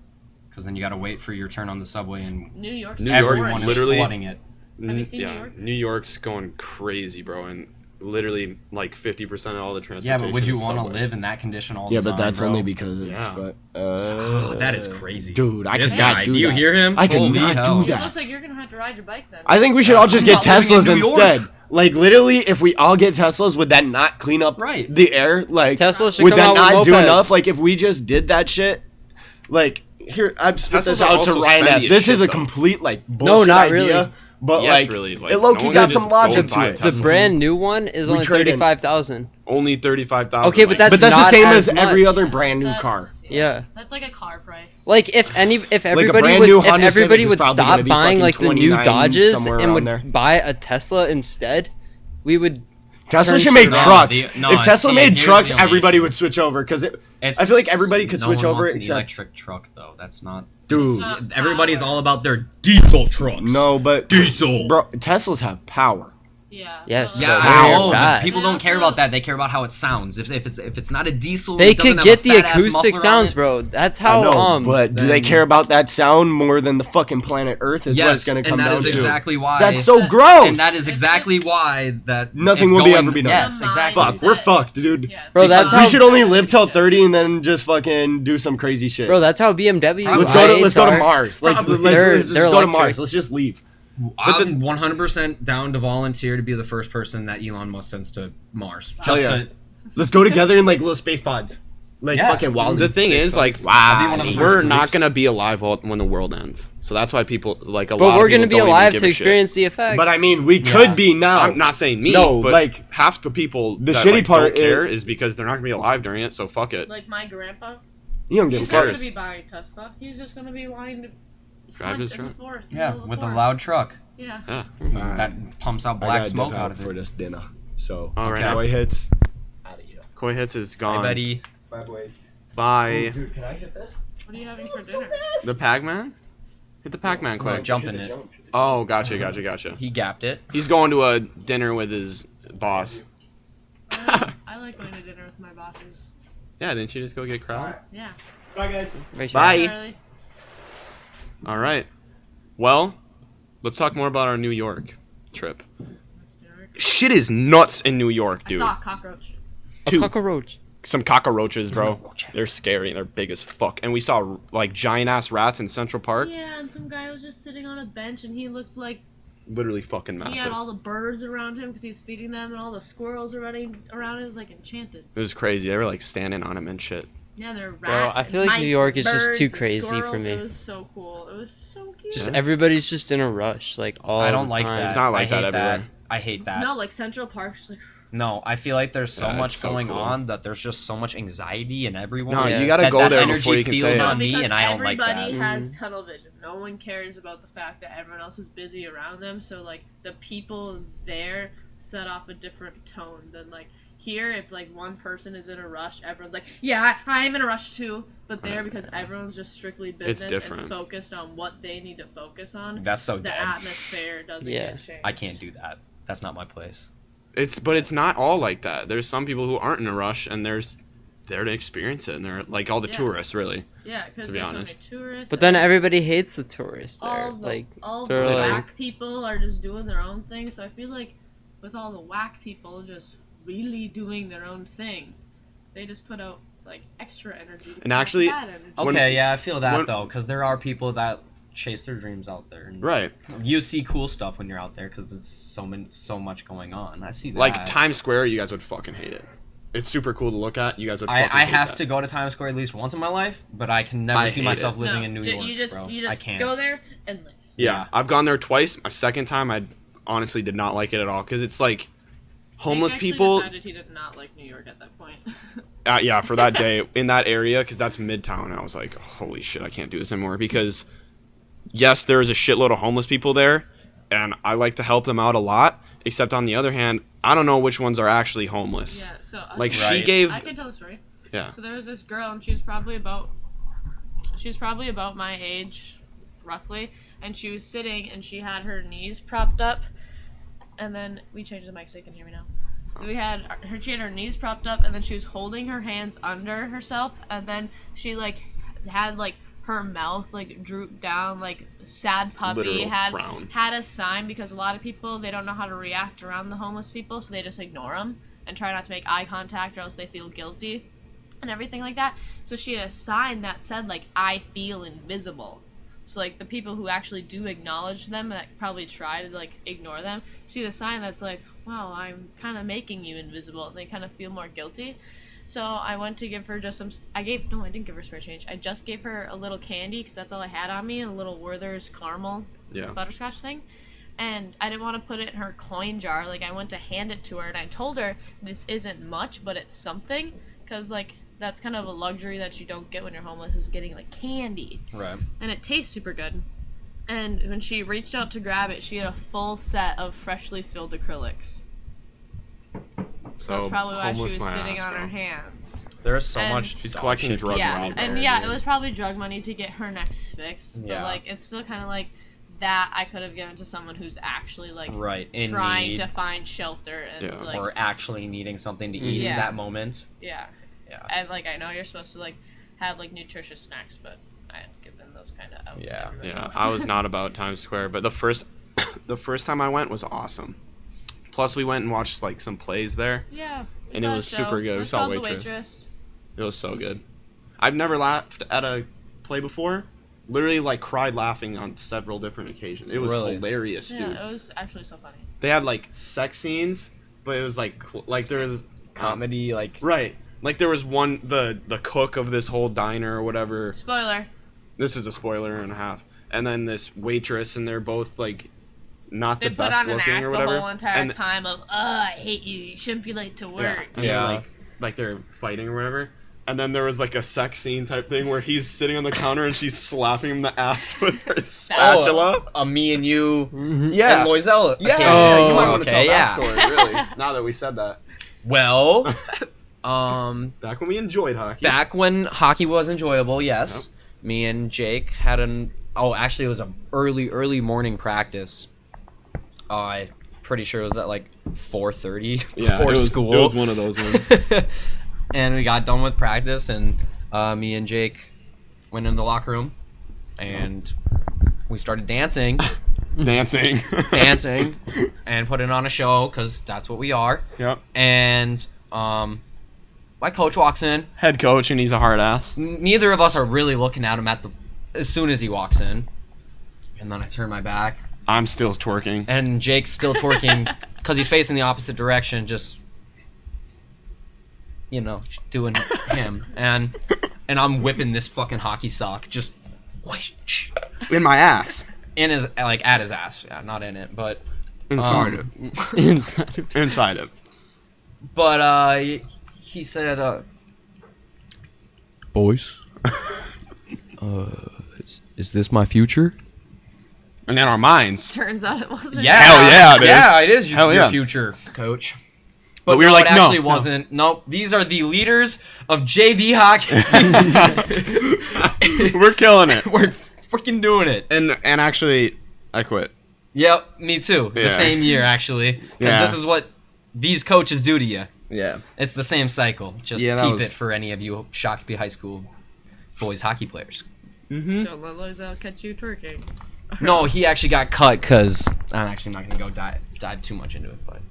Because then you gotta wait for your turn on the subway, and New York's New York, everyone is literally- flooding it. Have you seen New yeah, York? New York's going crazy, bro, and literally like 50% of all the Yeah, transportation. but would you is want to subway. live in that condition all Yeah, the time? but that's bro? only because it's. Yeah. That is crazy, dude. I This could guy, not do do you that. hear him? I could Holy not hell. do It that. looks like you're gonna have to ride your bike then. I think we should all just I'm get not living in Teslas New York. instead. Like literally, if we all get Teslas, would that not clean up Right. the air? Like Tesla should would come that out not with do mopeds. enough? Like if we just did that shit, like here I've spit Teslas this are out to also Ryan spendy F. as This shit, is a though. complete like bullshit not idea, really. but Yes, really, like, it no low-key one got can some just go logic and buy to a it. The Tesla. brand new one is We only trade in- 35,000. Only 35,000. Okay, but that's But that's the not same as every much. other brand new car. Yeah. That's like a car price. Like if everybody brand would new if Honda everybody Civic is would probably gonna stop be buying fucking like the new 29 Dodges somewhere and around would there. buy a Tesla instead, we would. Tesla turn should make shit around. trucks. No, if Tesla see, made here's trucks, the only everybody issue. would switch over because It's- I feel like everybody could no switch one over wants an except electric truck though. That's not. Dude. It's not Everybody's power. all about their diesel trucks. no, but Diesel. bro, Teslas have power. Yeah. Yes, but, Yeah, But I they're know. fast. People don't care about that. They care about how it sounds. If it's not a diesel, They it doesn't could have get a the fat-ass acoustic muffler on sounds, it. bro. That's I how know, but do they then- care about that sound more than the fucking planet Earth? Is what it's Yes, going to come and that down is to. exactly why. That's so That- gross. And that is It's exactly just- why that Nothing it's will be going- ever be done. Yes, The exactly. Fuck, we're fucked, dude. Yeah. Bro, that's we how- should only live till 30 and then just fucking do some crazy shit. Bro, that's how BMW. Let's let's go to are. Mars. Like, Probably. let's just They're go to electric. Mars. Let's just leave. I'm 100% down to volunteer to be the first person that Elon Musk sends to Mars. Hell Just yeah. to Let's go together in like little space pods. Like Yeah. fucking wild. The thing is, like, I'll be one of the we're first not groups. gonna be alive when the world ends. So that's why people like a lot. But we're of gonna people be don't even alive give to a shit. experience the effects. But I mean, we could be now. I'm not saying me, No, but like, half the people the that, shitty like, part don't care is because they're not gonna be alive during it. So fuck it. Like my grandpa, You don't give a he's fuck. not gonna be buying Tesla. He's just gonna be wanting to Drive hunt his in the truck. forest, Yeah, middle of the with a forest. loud truck Yeah. that pumps out I black gotta smoke dip out of for it. this dinner. So, All right. Koi hits. Out of here. Koi hits is Hey, gone. Betty. Bye, boys. Bye. Dude, can I hit this? What are you having for dinner? The Pac-Man? Hit the Pac-Man Come on, quick. jump in it. Oh, gotcha. He gapped it. He's going to a dinner with his boss. I like going to dinner with my bosses. Yeah, didn't you just go get crowd? Yeah. Bye, guys. Bye. Charlie. All right. Well, let's talk more about our New York trip. Shit is nuts in New York, I dude. saw a cockroach. a Two. cockroach. Some cockroaches, bro. They're scary. They're big as fuck. And we saw like giant ass rats in Central Park. Yeah, and some guy was just sitting on a bench, and he looked like Literally fucking he had massive. all the birds around him because he was feeding them, and all the squirrels are running around. It was like enchanted. It was crazy. They were like standing on him and shit. Yeah, they're rats. Bro, I and feel like New mice York and is just too birds and crazy for squirrels. me. It was so cool. It was so cute. Just everybody's just in a rush, like all I don't the like time. that. It's not like I that hate everywhere. I hate that. No, like Central Park's just like No, I feel like there's so Yeah, much it's so going cool. on that there's just so much anxiety in everyone. No, Yeah. you gotta that, go that there energy before you can feels say on it. me, because and I don't like everybody that. has tunnel vision. No one cares about the fact that everyone else is busy around them. So like the people there set off a different tone than like here. If like one person is in a rush, everyone's like, "Yeah, I'm in a rush too." But there, because everyone's just strictly business different. and focused on what they need to focus on, That's so the dead. atmosphere doesn't Yeah. get changed. I can't do that. That's not my place. But it's not all like that. There's some people who aren't in a rush and there's there to experience it, and they're like all the Yeah. tourists really. Yeah, because to be there's honest. so many tourists. But then and everybody hates the tourists there. all the, Like, all they're the like- whack people are just doing their own thing. So I feel like with all the whack people just really doing their own thing, they just put out like extra energy. To And put out actually- bad energy. When- Okay, yeah, I feel that when- though, because there are people that chase their dreams out there. And Right. You see cool stuff when you're out there because it's so much going on. I see that. Like Times Square, you guys would fucking hate it. It's super cool to look at. You guys would fucking I hate have that. to go to Times Square at least once in my life, but I can never I see hate myself it. living No, in New ju- York, you just bro. you I just can't. go there and live. Yeah, I've gone there twice. My second time, I honestly did not like it at all because it's like homeless Jake actually people. decided he did not like New York at that point. Yeah, for that day in that area because that's Midtown. I was like, holy shit, I can't do this anymore because yes, there is a shitload of homeless people there, and I like to help them out a lot. Except on the other hand, I don't know which ones are actually homeless. Yeah, so Like Right. she gave. I can tell the story. Yeah. So there was this girl, and she was probably about my age, roughly, and she was sitting, and she had her knees propped up, and then we changed the mic so you can hear me now. She had her knees propped up, and then she was holding her hands under herself, and then she like had like her mouth like drooped down, like sad puppy. Literal frown. Had a sign, because a lot of people, they don't know how to react around the homeless people, so they just ignore them and try not to make eye contact, or else they feel guilty and everything like that. So she had a sign that said like, "I feel invisible." So like the people who actually do acknowledge them, that probably try to like ignore them, see the sign that's like, "Wow, I'm kind of making you invisible," and they kind of feel more guilty. So I went to give her just some. I didn't give her spare change. I just gave her a little candy, because that's all I had on me, a little Werther's caramel butterscotch thing. And I didn't want to put it in her coin jar. Like, I went to hand it to her, and I told her this isn't much, but it's something, because like that's kind of a luxury that you don't get when you're homeless, is getting like candy. Right. And it tastes super good. And when she reached out to grab it, she had a full set of freshly filled acrylics. So that's probably why she homeless was my sitting ass, on bro. her hands. There's so And- much. She's dog collecting shit drug Yeah, money. and yeah, it was probably drug money to get her next fix. But Yeah. like, it's still kind of like that I could have given to someone who's actually like Right. In trying need, to find shelter and Yeah. like or actually needing something to eat Yeah. in that moment. yeah. Yeah. And like, I know you're supposed to like have like nutritious snacks, but I had given those kind of out. to Yeah. everybody Yeah, else. I was not about Times Square, but the first time I went was awesome. Plus, we went and watched like some plays there. Yeah. we And it saw a was show. super good. It We was saw called The Waitress. It was so good. I've never laughed at a play before. Literally, like, cried laughing on several different occasions. It was Really? hilarious, Yeah, dude. it was actually so funny. They had like sex scenes, but it was like there was Comedy, like right. Like there was one the cook of this whole diner or whatever. Spoiler. This is a spoiler and a half. And then this waitress, and they're both like not They the put best on an looking act or the whatever. whole entire and time of, I hate you. You shouldn't be late to yeah, work. and Yeah. they're like they're fighting or whatever. And then there was like a sex scene type thing where he's sitting on the counter and she's slapping him in the ass with her spatula. me and you Yeah. and Loisel. Yeah, Okay. yeah, you might want to okay, tell yeah. that story, really. Now that we said that. Well, Back when we enjoyed hockey. back when hockey was enjoyable, yes. Me and Jake had actually it was a early morning practice. I'm pretty sure it was at like 4:30 Yeah, before it was, school. It was one of those ones. And we got done with practice, and me and Jake went in the locker room, and we started dancing, Dancing. and putting on a show, because that's what we are. Yep. And my coach walks in. Head coach, and he's a hard ass. Neither of us are really looking at him as soon as he walks in. And then I turn my back, I'm still twerking. and Jake's still twerking because he's facing the opposite direction, just doing him. And I'm whipping this fucking hockey sock, just whoosh, In my ass. in his at his ass. Yeah, not in it, but Inside it. Inside it. But he said, "Boys, is this my future?" And in our minds. Turns out it wasn't. Yeah, Hell yeah, it is. Yeah, it is Hell your yeah. future, coach. But we were no, like, it no, actually no. wasn't. Nope, these are the leaders of JV hockey. We're killing it. We're freaking doing it. And actually, I quit. Yep, me too. Yeah. The same year, actually. Because Yeah. this is what these coaches do to you. Yeah. It's the same cycle. Just Yeah, that keep was- it for any of you Shakopee High School boys hockey players. Mm-hmm. Don't let Loisel catch you twerking. No, he actually got cut because I'm actually not going to go dive too much into it. But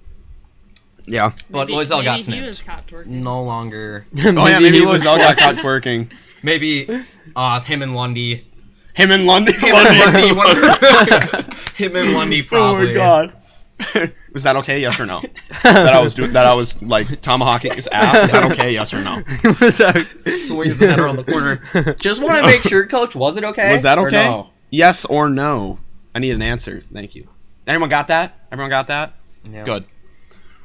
Yeah. But Maybe- Loisel got maybe snipped. He was caught twerking. no longer. Oh yeah, maybe Loisel got caught twerking. Maybe him and Lundy. Him and London. Him and Lundy Oh probably. my god. Was that okay? Yes or no? That I was like tomahawking his ass. Is that okay? Yes or no? Swings the head around the corner. Just want to make sure, Coach. Was it okay? Was that Or okay? no? Yes or no? I need an answer. Thank you. Everyone got that? Everyone got that? Yeah. Good.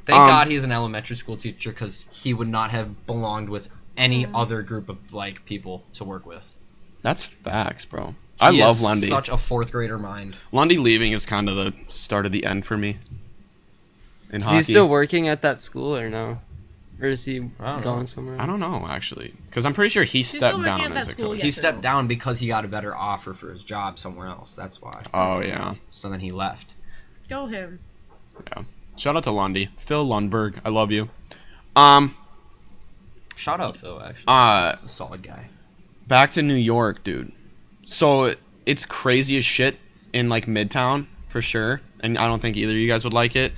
Thank Um, God he's an elementary school teacher, because he would not have belonged with any Mm. other group of people to work with. That's facts, bro. I He love is Lundy. Such a fourth grader mind. Lundy leaving is kind of the start of the end for me. In Is hockey. he still working at that school or no? Or is he I don't going know. somewhere? I don't know actually, because I'm pretty sure he still stepped working down at that as a school, coach. yes. He or stepped no? down because he got a better offer for his job somewhere else. That's why. Oh yeah. So then he left. Go him. Shout out to Lundy, Phil Lundberg. I love you. Shout out Phil, actually. He's a solid guy. Back to New York, dude. So it's crazy as shit in like Midtown for sure, and I don't think either of you guys would like it.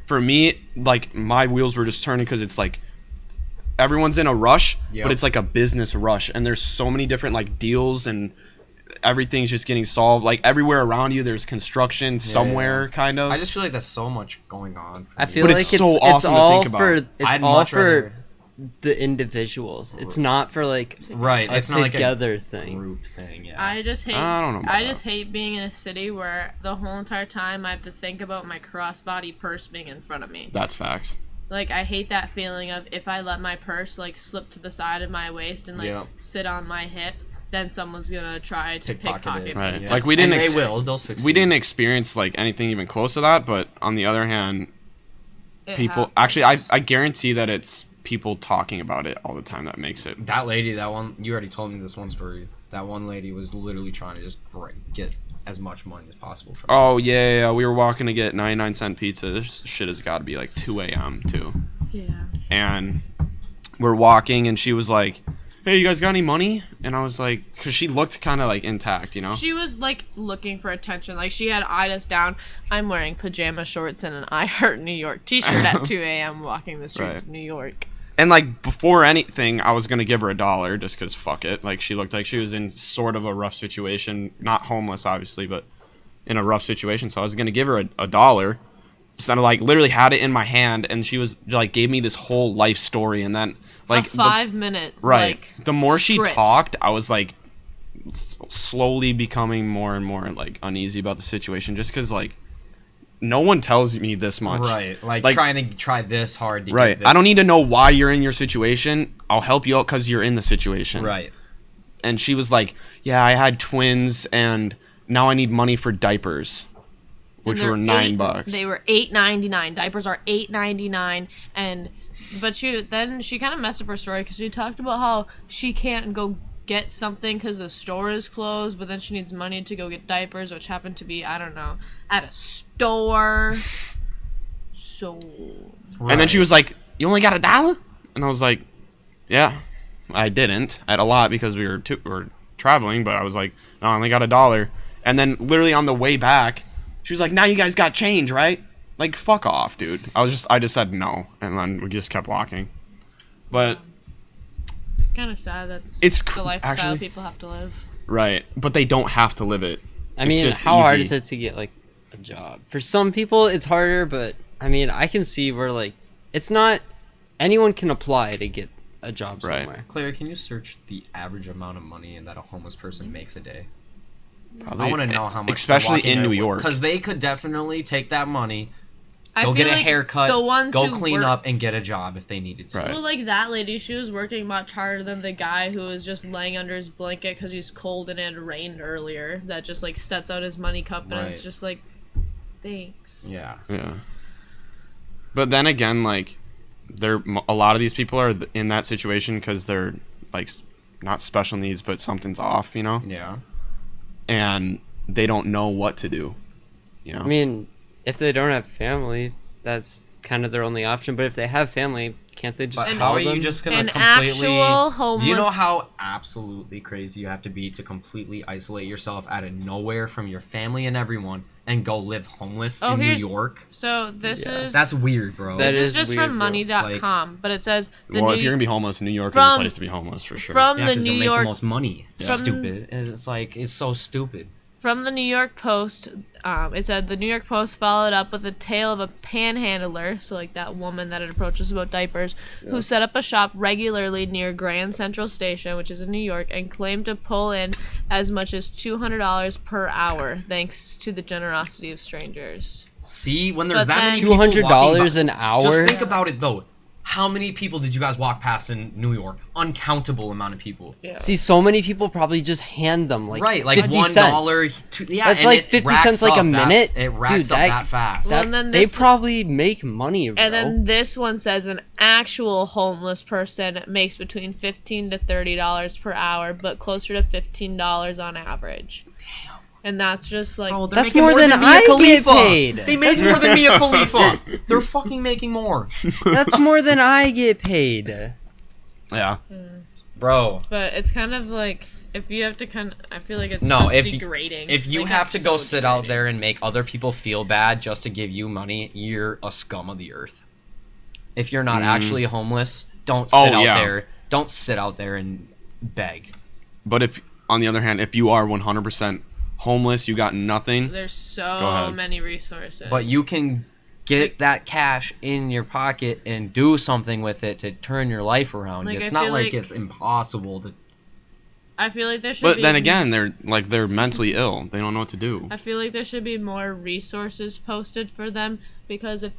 For me, like my wheels were just turning because it's like everyone's in a rush, Yep. but it's like a business rush, and there's so many different like deals and everything's just getting solved. Like everywhere around you, there's construction somewhere, kind of. I just feel like there's so much going on. for I me. feel But like it's it's, so it's awesome to all think about. for it's I'd all much for rather- the individuals. It's not for like Right. a It's not like together a thing. group thing. Yeah. I just hate. I don't know about I that. just hate being in a city where the whole entire time I have to think about my crossbody purse being in front of me. That's facts. Like I hate that feeling of if I let my purse like slip to the side of my waist and like Yep. sit on my hip, then someone's gonna try to pickpocket me. Right. Yes. Like, we didn't And ex- they will. They'll succeed. We didn't experience like anything even close to that, but on the other hand, It people happens. actually I guarantee that it's people talking about it all the time that makes it. That lady, that one, you already told me this one story. That one lady was literally trying to just get as much money as possible from Oh yeah, we were walking to get 99-cent pizza. This shit has got to be like 2 a.m. too. Yeah. And we're walking, and she was like, "Hey, you guys got any money?" And I was like, because she looked kind of like intact, you know. She was like looking for attention. Like she had eyed us down. I'm wearing pajama shorts and an I Heart New York t-shirt at 2 a.m. walking the streets Right. of New York. And like before anything, I was gonna give her $1 just cause fuck it. Like she looked like she was in sort of a rough situation, not homeless obviously, but in a rough situation. So I was gonna give her $1. So I like literally had it in my hand, and she was like gave me this whole life story, and then like a 5-minute right. like The more she script. talked, I was like slowly becoming more and more like uneasy about the situation, just cause like no one tells me this much. Right. Like Like- trying to try this hard to Right. get this. I don't need to know why you're in your situation. I'll help you out because you're in the situation. Right. And she was like, "Yeah, I had twins, and now I need money for diapers, which And were they're $9." They were $8.99. Diapers are $8.99, but she kind of messed up her story because she talked about how she can't go get something because the store is closed, but then she needs money to go get diapers, which happened to be, I don't know, at a store. So And then she was like, "You only got $1?" And I was like, "Yeah, I didn't. I had a lot because we were traveling, but I was like, no, I only got $1." And then literally on the way back, she was like, "Now you guys got change, right?" Like, fuck off, dude. I just said no, and then we just kept walking. But it's kind of sad that It's the lifestyle actually- people have to live. right, but they don't have to live it. I It's mean, just how hard easy. is it to get like a job? For some people, it's harder, but I mean, I can see where like it's not anyone can apply to get a job Right. somewhere. Claire, can you search the average amount of money that a homeless person makes a day? Probably, I want to know how much. especially in New York. because they could definitely take that money, I go feel get a like haircut, the ones go who clean work- up, and get a job if they needed to. Right. Well, like that lady, she was working much harder than the guy who was just laying under his blanket because he's cold and it had rained earlier. That just like sets out his money cup and it's Right. just like, thanks. Yeah. Yeah. But then again, like, a lot of these people are in that situation because they're like not special needs, but something's off, you know, Yeah. and they don't know what to do. You know. I mean, if they don't have family, that's kind of their only option. But if they have family, can't they just But call how are them? you just gonna An completely? actual homeless. Do you know how absolutely crazy you have to be to completely isolate yourself out of nowhere from your family and everyone and go live homeless Oh, in New here's- York? So this Yeah. is That's weird, bro. That this is is just weird, from bro. money.com, but it says the well, New, if you're gonna be homeless, New York is From- a place to be homeless for sure. from yeah, the 'cause New they'll make York the most money. From- Stupid. It's like it's so stupid. From the New York Post, it said the New York Post followed up with a tale of a panhandler, so like that woman that had approached us about diapers, who set up a shop regularly near Grand Central Station, which is in New York, and claimed to pull in as much as $200 per hour, thanks to the generosity of strangers. See, when there's But that then- many people $200 walking an by- hour. Just think about it though. How many people did you guys walk past in New York? Uncountable amount of people. Yeah. See, so many people probably just hand them like Right, like 50 $1. cents. Yeah, That's and like it 50 racks cents like a up minute. It racks Dude, up that- that fast. Well, That- and then they this- probably make money, bro. And then this one says an actual homeless person makes between $15 to $30 per hour, but closer to $15 on average. Damn. And that's just like Bro, they're That's making more than Mia I get Khalifa. paid. They make more than Mia Khalifa. They're fucking making more. That's more than I get paid. Yeah. Bro, but it's kind of like if you have to kind of I feel like it's No, just if you- degrading. if you Like, have to that's go so sit out degrading. there and make other people feel bad just to give you money, you're a scum of the earth. If you're not actually homeless, don't sit Oh, out yeah. there. Don't sit out there and beg. But if, on the other hand, if you are 100% homeless, you got nothing. There's Go so ahead. many resources. But you can get that cash in your pocket and do something with it to turn your life around. Like, It's I not feel like like- it's impossible to. I feel like there should But be then again, they're mentally ill. They don't know what to do. I feel like there should be more resources posted for them because if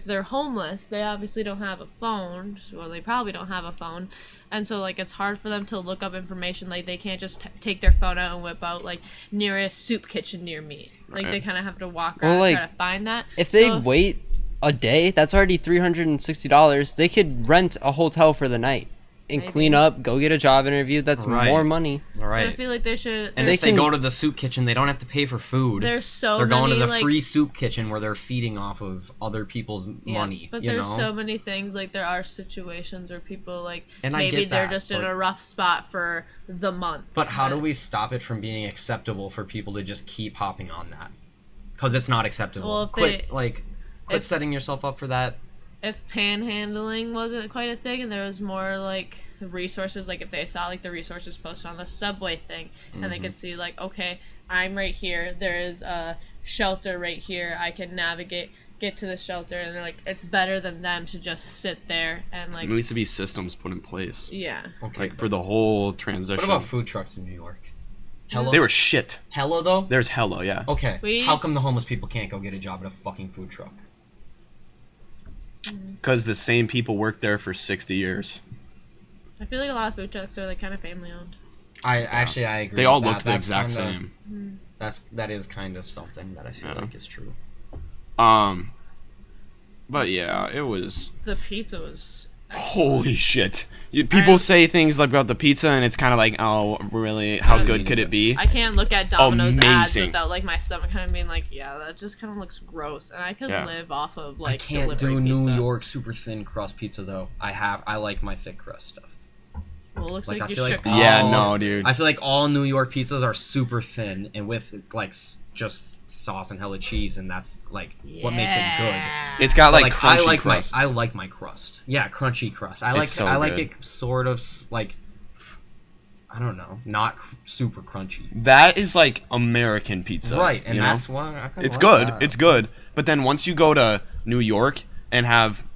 they're homeless, they obviously don't have a phone. Well, they probably don't have a phone, and so like it's hard for them to look up information. Like they can't just take their phone out and whip out like nearest soup kitchen near me. Like Right. they kind of have to walk Well, around like, and try to find that. If they So wait a day, that's already $360. They could rent a hotel for the night and Maybe. clean up, go get a job interview. That's Right. more money. All but I right. feel like they should. And they if they can- go to the soup kitchen, they don't have to pay for food. There's so They're going many to the like, free soup kitchen where they're feeding off of other people's yeah, money. But you there's know? so many things like there are situations where people like And I maybe get they're that, just in but- a rough spot for the month. But how do we stop it from being acceptable for people to just keep hopping on that? Because it's not acceptable. Well, if quit they- if- setting yourself up for that. If panhandling wasn't quite a thing and there was more like resources, like if they saw like the resources posted on the subway thing and they could see like, okay, I'm right here, there is a shelter right here, I can get to the shelter, and they're like, it's better than them to just sit there and like There needs to be systems put in place, yeah. Okay. like for the whole transition. What about food trucks in New York? Hella? They were shit. hella though? There's hella, yeah. Okay. We How come used- the homeless people can't go get a job at a fucking food truck? Because the same people worked there for 60 years. I feel like a lot of food trucks are like kind of family owned. I agree. They all with that. looked the That's exact kinda- same. That is kind of something that I feel Yeah. like is true. But yeah, it was The pizza was holy shit. People I- say things like about the pizza, and it's kind of like, oh, really? How good could it be? I can't look at Domino's ads Amazing. without like my stomach kind of being like, yeah, that just kind of looks gross, and I could Yeah. live off of I like can't delivery do pizza. New York super thin crust pizza though. I like my thick crust stuff. Well, it looks Like, like, I you feel like shook. all- Yeah, no, dude. I feel like all New York pizzas are super thin and with like just sauce and hella cheese, and that's like what makes it good. It's got But, like I crunchy like crust. I like my crust. Yeah, crunchy crust. I like so I like good. it sort of like I don't know, not super crunchy. That is like American pizza, Right, and you know? that's why I kinda It's like good. that. It's good. But then once you go to New York and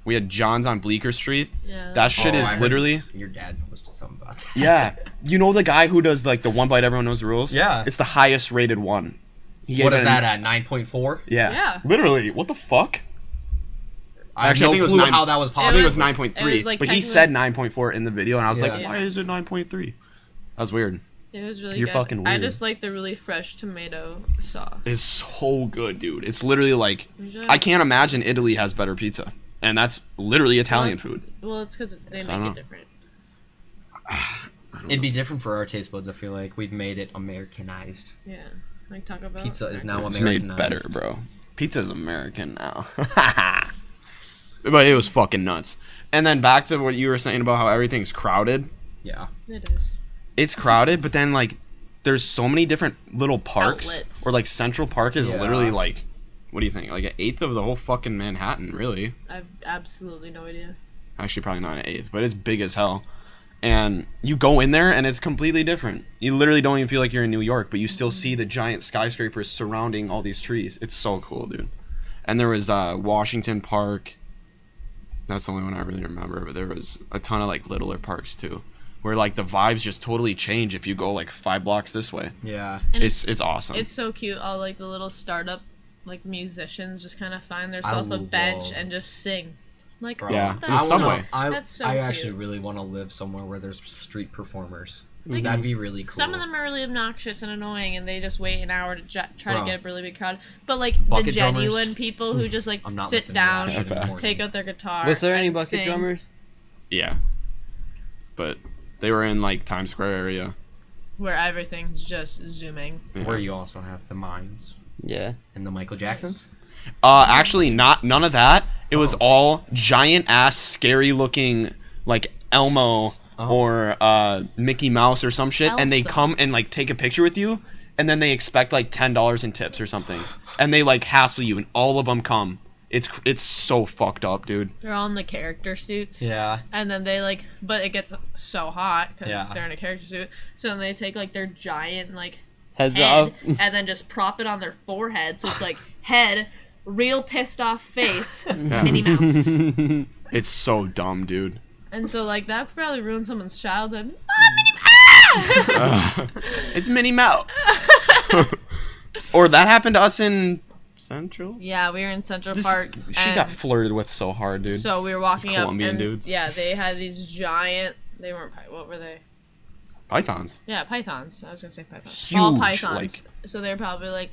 we had John's on Bleecker Street. Yeah. That shit Oh, I is heard literally your dad posted something about that. yeah. You know the guy who does like the one bite everyone knows the rules? Yeah. It's the highest rated one. He What gave is it that an- at 9.4? Yeah. Yeah. Literally. What the fuck? I have Actually, I no think it was clue 9 how that was I possible. think it was It 9.3. was, like, but he technically- said 9.4 in the video, and I was Yeah. like, why is it 9.3? That was weird. It was really You're good. fucking I weird. just like the really fresh tomato sauce. It's so good, dude. It's literally like Enjoy. I can't imagine Italy has better pizza, and that's literally Italian food. Well, it's because they So I make don't it different. It'd be different for our taste buds. I feel like we've made it Americanized. Yeah. Like Taco Bell. Pizza is now It's Americanized. made better, bro. Pizza's American now. But it was fucking nuts. And then back to what you were saying about how everything's crowded. Yeah. It is. It's crowded, but then like there's so many different little parks. Outlets. Or like Central Park is Yeah. literally like what do you think? Like an eighth of the whole fucking Manhattan, really. I've absolutely no idea. Actually probably not an eighth, but it's big as hell. And you go in there and it's completely different. You literally don't even feel like you're in New York, but you still see the giant skyscrapers surrounding all these trees. It's so cool, dude. And there was Washington Park. That's the only one I really remember, but there was a ton of like littler parks too, where like the vibes just totally change if you go like 5 blocks this way. Yeah. And It's awesome. It's so cute. All like the little startup like musicians just kind of find themselves a bench love- and just sing. Like, Bro, Yeah, that's in the subway. That's so I cute. actually really want to live somewhere where there's street performers. Like, That'd be really cool. Some of them are really obnoxious and annoying, and they just wait an hour to try Bro. to get a really big crowd. But like Bucket the drummers? genuine people who just like I'm not sit listening to that down, shit in the morning. take out their guitar. Was there any and bucket sing. drummers? Yeah. But they were in like Times Square area. Where everything's just zooming. Where you also have the Mimes Yeah. and the Michael Jacksons. Actually, none of that. It was all giant ass, scary looking, like Elmo or Mickey Mouse or some shit, and they Elsa. come and like take a picture with you, and then they expect like $10 in tips or something, and they like hassle you, and all of them come. It's so fucked up, dude. They're all in the character suits. Yeah. And then they like, but it gets so hot because Yeah. they're in a character suit. So then they take like their giant like Heads head off. and then just prop it on their forehead. So it's like head, real pissed off face, Minnie Mouse. It's so dumb, dude. And so like that probably ruined someone's childhood. It's Minnie Mouse. Or that happened to us in Central. Yeah, we were in Central Park. She got flirted with so hard, dude. So we were walking up, Colombian and dudes. yeah, they had these giant. They weren't. What were they? Pythons. Yeah, pythons. I was gonna say pythons. Huge, All pythons. like- So they're probably like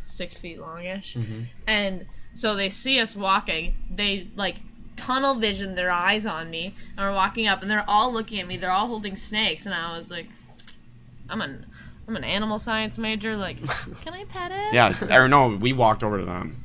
6 feet longish. Mhm. And so they see us walking. They like tunnel vision their eyes on me, and we're walking up, and they're all looking at me. They're all holding snakes, and I was like, I'm an animal science major. Like, can I pet it? Yeah, or no, we walked over to them.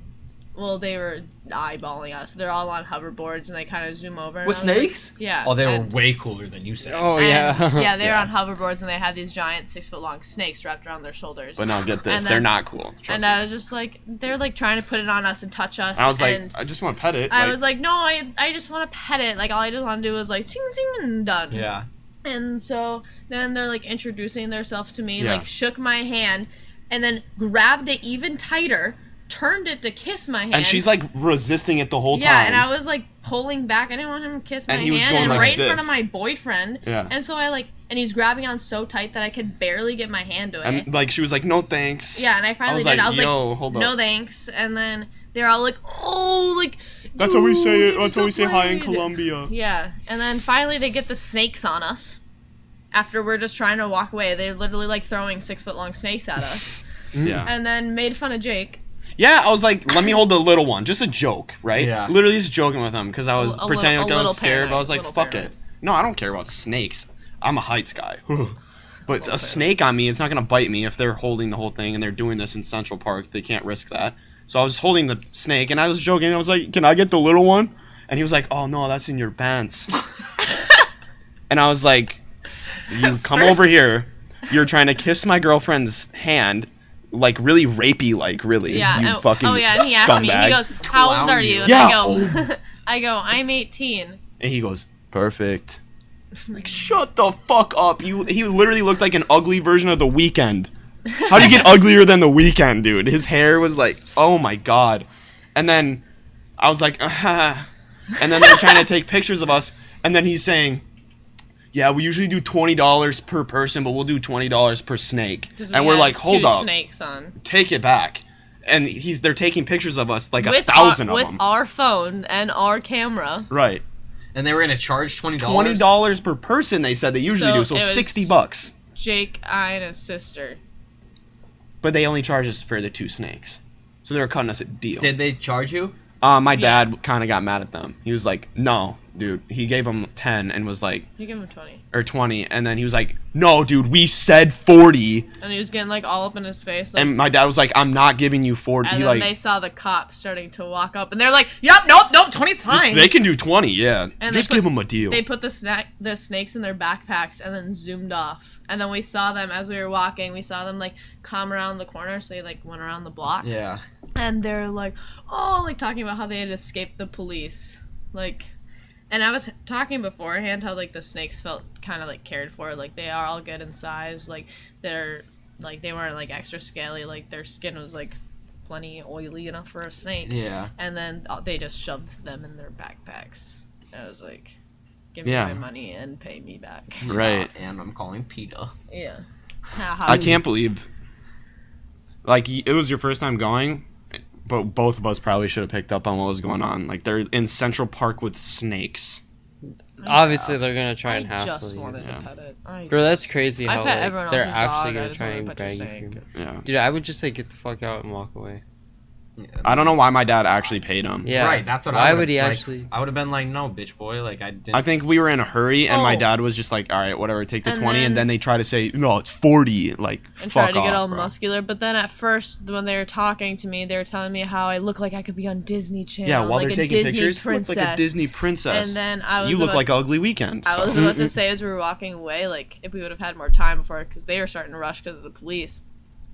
Well, they were eyeballing us. They're all on hoverboards, and they kind of zoom over. and With I was like- snakes? Yeah. Oh, they were and- way cooler than you said. Oh and- yeah. yeah, they were Yeah. on hoverboards, and they had these giant 6 foot long snakes wrapped around their shoulders. But now get this, And they're then- not cool. Trust And me. I was just like, they're like trying to put it on us and touch us. And I was like, and I just want to pet it. I was like, no, I just want to pet it. Like, all I just want to do was like, sing, sing, and done. Yeah. And so then they're like introducing themselves to me, Yeah. like shook my hand, and then grabbed it even tighter, turned it to kiss my hand. and she's like resisting it the whole yeah, time. and I was like pulling back. I didn't want him to kiss my And hand, he was going and like right in this. front of my boyfriend. Yeah. And so I like, and he's grabbing on so tight that I could barely get my hand to it. And like she was like, no thanks. Yeah, and I finally was did. like, I was yo, like, hold no up. thanks. And then they're all like, oh, like. That's how we say dude, it. That's how we say hi in played. Colombia. Yeah, and then finally they get the snakes on us. After we're just trying to walk away, they're literally like throwing 6 foot long snakes at us, Yeah. and then made fun of Jake. Yeah, I was like, let me hold the little one. Just a joke, right? Yeah. Literally just joking with him because I was A pretending like I little was scared. But I was like, paranoid, fuck little it. No, I don't care about snakes. I'm a heights guy. But a snake on me, it's not going to bite me if they're holding the whole thing and they're doing this in Central Park. They can't risk that. So I was holding the snake and I was joking. I was like, can I get the little one? And he was like, oh, no, that's in your pants. And I was like, you come over here. You're trying to kiss my girlfriend's hand, like really rapey, like really. Yeah. You fucking and he asked me. He scumbag. goes, "How old Clown are you. you?" And Yeah. I go, "I'm 18." And he goes, perfect. Like, shut the fuck up. He literally looked like an ugly version of The Weeknd. How do you get uglier than The Weeknd, dude? His hair was like, oh my god. And then I was like, And then they're trying to take pictures of us. And then he's saying, yeah, we usually do $20 per person, but we'll do $20 per snake. 'Cause And we we're had like, hold two up, snakes on. take it back. And they're taking pictures of us, like With 1,000 our, of with them. our phone and our camera. Right. And they were gonna charge $20. $20 per person, they said they usually So do, so it was- $60. Jake, I, and his sister. But they only charged us for the 2 snakes. So they were cutting us a deal. Did they charge you? My dad kind of got mad at them. He was like, no, dude. He gave them 10 and was like, You give him 20. or 20. And then he was like, no, dude, we said 40. And he was getting like all up in his face. Like, And my dad was like, I'm not giving you 40. and He, then like, they saw the cops starting to walk up, and they're like, "Yep, nope, 20's fine." they can do 20, yeah. And they Just put- give them a deal. They put the snakes in their backpacks and then zoomed off. And then we saw them as we were walking. We saw them like come around the corner, so they like went around the block. Yeah. And they're like, oh, like talking about how they had escaped the police, like. And I was talking beforehand how like the snakes felt kind of like cared for, like they are all good in size, like they're like they weren't like extra scaly, like their skin was like plenty oily enough for a snake. Yeah. And then they just shoved them in their backpacks. I was like, give me Yeah. my money and pay me back. Right. And I'm calling PETA. Yeah. I can't believe, like, it was your first time going. but both of us probably should have picked up on what was going on. Like they're in Central Park with snakes. Obviously, they're gonna try and I hassle just you. wanted Yeah. to pet it. Bro, that's crazy I how pet everyone like, they're else's actually dog, I gonna just try wanna and pet your bag you. snake. Yeah. Dude, I would just like get the fuck out and walk away. Yeah, I don't know why my dad actually paid him. Yeah. Right, that's what Why I would he like, actually? I would have been like, no, bitch boy. Like, I didn't. I think we were in a hurry, and my Oh. dad was just like, "All right, whatever, take the And 20." And then- then they try to say, "No, it's 40." Like, And fuck tried to off, get all bro. muscular, but then at first, when they were talking to me, they were telling me how I look like I could be on Disney Channel. Yeah, while like they're a taking Disney pictures, you princess. look like a Disney princess. And then I was You look about- like Ugly Weekend. I was so. about to say as we were walking away, like if we would have had more time before, because they were starting to rush because of the police.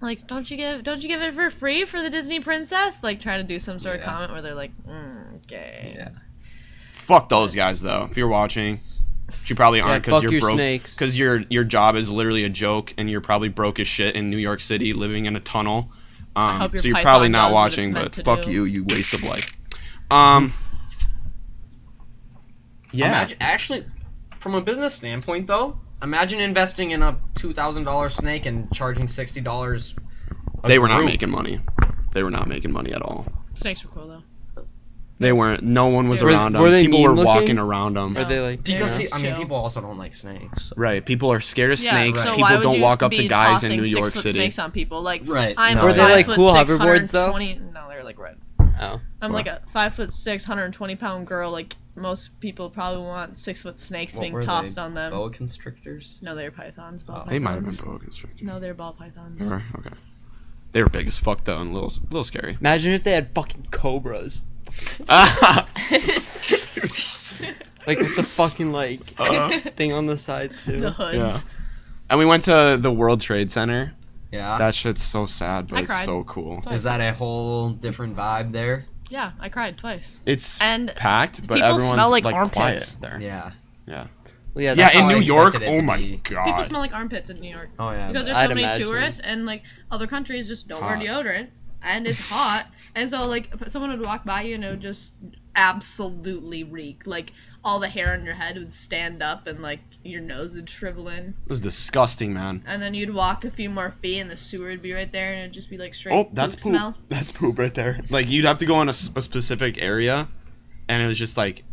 Like, don't you give it for free for the Disney princess? Like, try to do some sort of Yeah. comment where they're like, okay. Yeah. Fuck those guys, though. If you're watching, which you probably aren't because fuck you're your broke. snakes. Because your job is literally a joke, and you're probably broke as shit in New York City, living in a tunnel. hope your So you're python probably does not what it's watching, meant but to fuck do. you waste of life. Yeah. Actually, from a business standpoint, though, imagine investing in a $2,000 snake and charging $60. They were not making money. They were not making money at all. Snakes were cool though. They weren't. No one was Were- around them. were they People were mean walking looking? around them. Are they like? Because Yeah. I mean, Chill. people also don't like snakes. So. Right. People are scared of Yeah, snakes. so People why would don't you walk up to be guys in tossing New York 6-foot City. snakes on people? Like, Right. I'm No. Were they, like, cool hoverboards, though? 120 No, they're like red. Oh. I'm What? like a 5'6", 120-pound girl. Like most people probably want 6-foot snakes What being were they? tossed on them. Boa constrictors. No, they're pythons. Ball pythons. They might have been boa constricted. No, they're ball pythons. They were? Okay. They were big as fuck though, and a little scary. Imagine if they had fucking cobras. Like with the fucking like thing on the side too. The hoods. Yeah. And we went to the World Trade Center. Yeah. That shit's so sad, but I it's cried. so cool. Twice. Is that a whole different vibe there? Yeah, I cried twice. It's And packed, but people everyone's smell like quiet armpits. there. Yeah. Well, Yeah, that's in how I New York. expected it Oh to my be. people god. smell like armpits in New York Oh yeah. because there's I'd so many imagine. tourists and like other countries just don't wear Hot. deodorant and it's hot and so like someone would walk by you and it would just absolutely reek. Like all the hair on your head would stand up and like your nose would shrivel in. It was disgusting, man. And then you'd walk a few more feet and the sewer would be right there and it'd just be like straight Oh, that's poop poop. smell. That's poop right there. Like you'd have to go in a specific area, and it was just like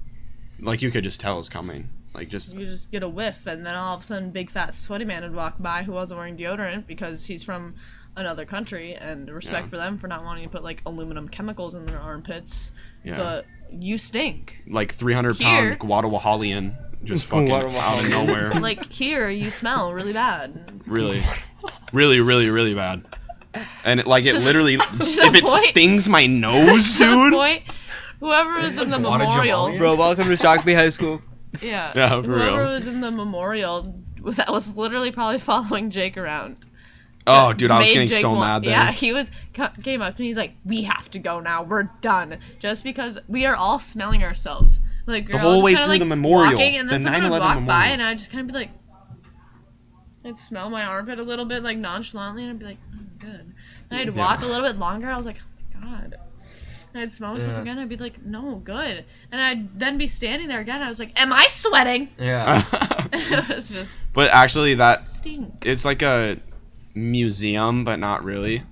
you could just tell it was coming. Like just You just get a whiff and then all of a sudden big fat sweaty man would walk by who wasn't wearing deodorant because he's from another country and respect Yeah. for them for not wanting to put like aluminum chemicals in their armpits. yeah, But you stink. like 300 Here- pound Guadalajarian just fucking out of Guadalajarian. nowhere. Like here you smell really bad. Really, really bad. And it literally, if it point- stings my nose, To the dude. point, whoever was in the Guadalajara? memorial, Bro, welcome to Shakopee High School. yeah, Yeah, for whoever real. was in the memorial that was literally probably following Jake around. Oh, dude, I was made getting Jake so want- mad there. Yeah, he came up and he's like, "We have to go now. We're done." Just because we are all smelling ourselves. Like The we're whole all way just kinda, through like, the memorial, walking, and then the someone would 9/11 walk by, memorial. and I'd just kind of be like, I'd smell my armpit a little bit, like nonchalantly, and I'd be like, "Oh, good." And I'd walk a little bit longer. I was like, "Oh my god." And I'd smell myself Yeah. again. I'd be like, "No, good." And I'd then be standing there again. I was like, "Am I sweating?" Yeah. It was just But actually, that stink. it's like a museum, but not really.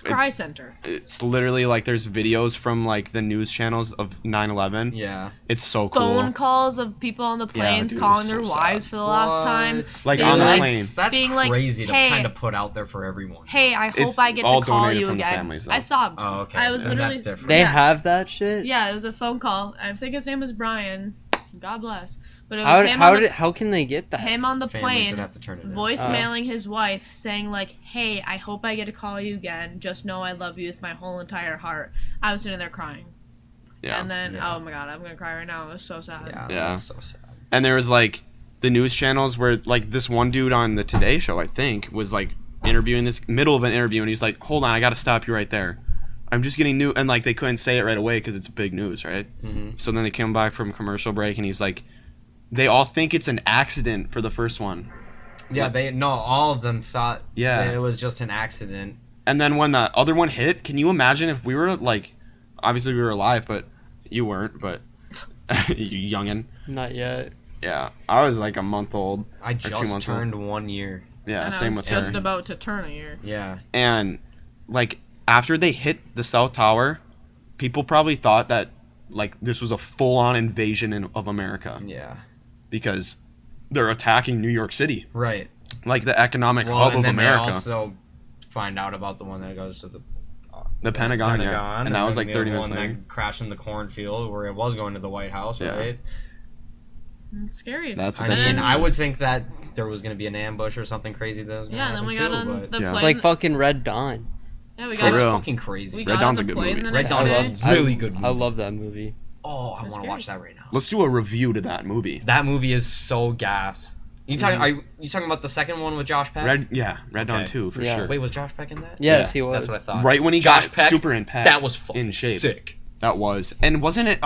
Cry center. It's literally like there's videos from like the news channels of 9/11. Yeah. It's so cool. Phone calls of people on the planes dude, it calling was their so wives sad. for the last time. Like being on the like- plane. That's being like, crazy to "Hey, kind of put out there for everyone. Hey, I hope It's I get all to call donated you from the again. families, though. I sobbed. Oh, okay. I was then literally. that's different. They Yeah. have that shit. Yeah, it was a phone call. I think his name was Brian. God bless. But it was How can they get that? him on the Families plane would have to turn it in. voicemailing his wife saying like, "Hey, I hope I get to call you again. Just know I love you with my whole entire heart." I was sitting there crying. Yeah. And then, Yeah. oh my god, I'm gonna cry right now. It was so sad. Yeah. Yeah. That's so sad. And there was like the news channels where like this one dude on the Today Show, I think, was like interviewing this middle of an interview, and he's like, "Hold on, I gotta stop you right there. I'm just getting new," and like they couldn't say it right away because it's big news, right? Mm-hmm. So then they came back from commercial break, and he's like, "They all think it's an accident for the first one." Yeah, all of them thought Yeah. that it was just an accident. And then when the other one hit, can you imagine if we were like, obviously we were alive, but you weren't, but you youngin. Not yet. Yeah, I was like a month old. I 2 just months turned 1 year. Yeah, And I same was with just her. about to turn a year. Yeah. And like after they hit the South Tower, people probably thought that like this was a full-on invasion of America Yeah. because they're attacking New York City, Right. like the economic Well, hub and of then America. they also find out about the one that goes to The Pentagon, yeah. And that was like then 30 the minutes one later. that crashed in the cornfield where it was going to the White House, Yeah. right? It's scary. That's I what mean, they I would think that there was going to be an ambush or something crazy that was going to Yeah, and then happen we got too, on but the Yeah. plane. It's like fucking Red Dawn. Yeah, we For got it's real. fucking crazy. we Red got Dawn's on a the good plane movie. the Red next Dawn's day. a really good movie. I love that movie. Oh, I want to scary. watch that right now. Let's do a review to that movie. That movie is so gas. You talking? Are you talking about the second one with Josh Peck? Red Dawn Okay. 2 for Yeah. sure. Wait, was Josh Peck in that? Yes, he was. That's what I thought. Right when he Josh got Peck, super in pack. That was fucking in shape. sick. That was. And wasn't it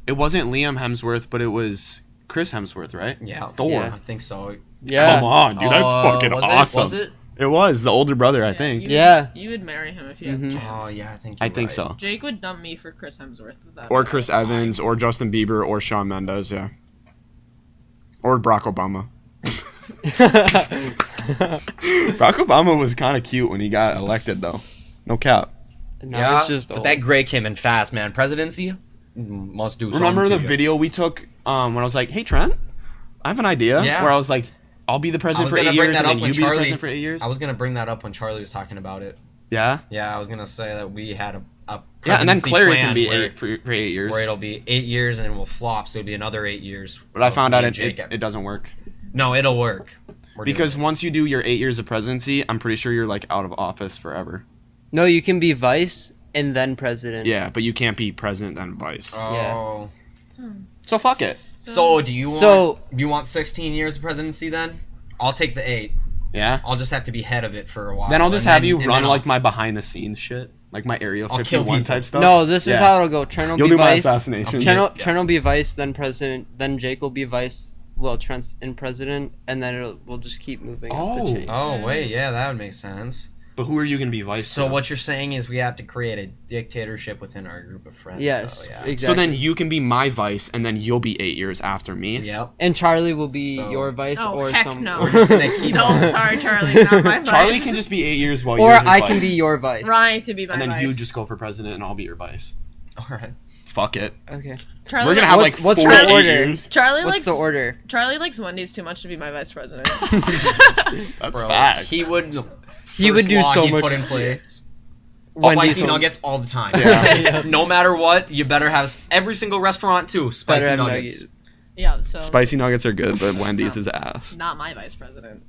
it wasn't Liam Hemsworth, but it was Chris Hemsworth, right? Yeah, Thor. Yeah. I think so. Yeah. Come on, dude. That's fucking was awesome. It? Was it? It was the older brother, I think. Yeah. You would marry him if you had Mhm. a chance. Oh yeah, I think. I you're think right. so. Jake would dump me for Chris Hemsworth. If that Or was Chris mine. Evans, or Justin Bieber, or Shawn Mendes, yeah. Or Barack Obama. Barack Obama was kind of cute when he got elected, though. No cap. Now Yeah, it's just but old. that gray came in fast, man. Presidency must do. Remember the something to you. video we took when I was like, "Hey Trent, I have an idea." Yeah. Where I was like, "I'll be the president for gonna 8 bring years, that and up then when you be the Charlie- president for 8 years." I was gonna bring that up when Charlie was talking about it. Yeah. Yeah, I was gonna say that we had a Yeah, and then presidency Clary plan can be where, 8 for 8 years. where it'll be 8 years and it will flop, so it'll be another 8 years. But I of found me out and it Jake. doesn't work. No, it'll work. We're doing Because it. once you do your 8 years of presidency, I'm pretty sure you're like out of office forever. No, you can be vice and then president. Yeah, but you can't be president and vice. Oh. So fuck it. So do you want? So- you want 16 years of presidency then? I'll take the 8. Yeah. I'll just have to be head of it for a while. Then I'll just and have then- you and run then like I'll- my behind the scenes shit, like my Area I'll kill 51 people. type stuff. No, this is Yeah. how it'll go. Trent will You'll be do my vice. assassination. Trent will be vice, then president, then Jake will be vice. Well, Trent's in president, and then we'll just keep moving up Oh. the chain. Oh wait, yeah, that would make sense. But who are you gonna be vice? So to? what you're saying is we have to create a dictatorship within our group of friends. Yes, So, yeah. exactly. So then you can be my vice, and then you'll be 8 years after me. Yep. And Charlie will be So- your vice, Oh, or heck some. no. We're just gonna keep No, on. sorry, Charlie. Not my vice. Charlie can just be 8 years while Or you're his I can vice. be your vice. Ryan to be my And then vice. you just go for president, and I'll be your vice. All right. Fuck it. Okay. Charlie We're gonna likes- have What's- like what's 48 the order? years. Charlie What's likes the order? Charlie likes Wendy's too much to be my vice president. That's Bro, fact. he would. He would first do law so he'd much- Put in place. Wendy's Spicy will- nuggets all the time. Yeah. No matter what, you better have every single restaurant too. Better Spicy have nuggets. nuggets. Yeah, so Spicy nuggets are good, but Wendy's is ass. not my vice president.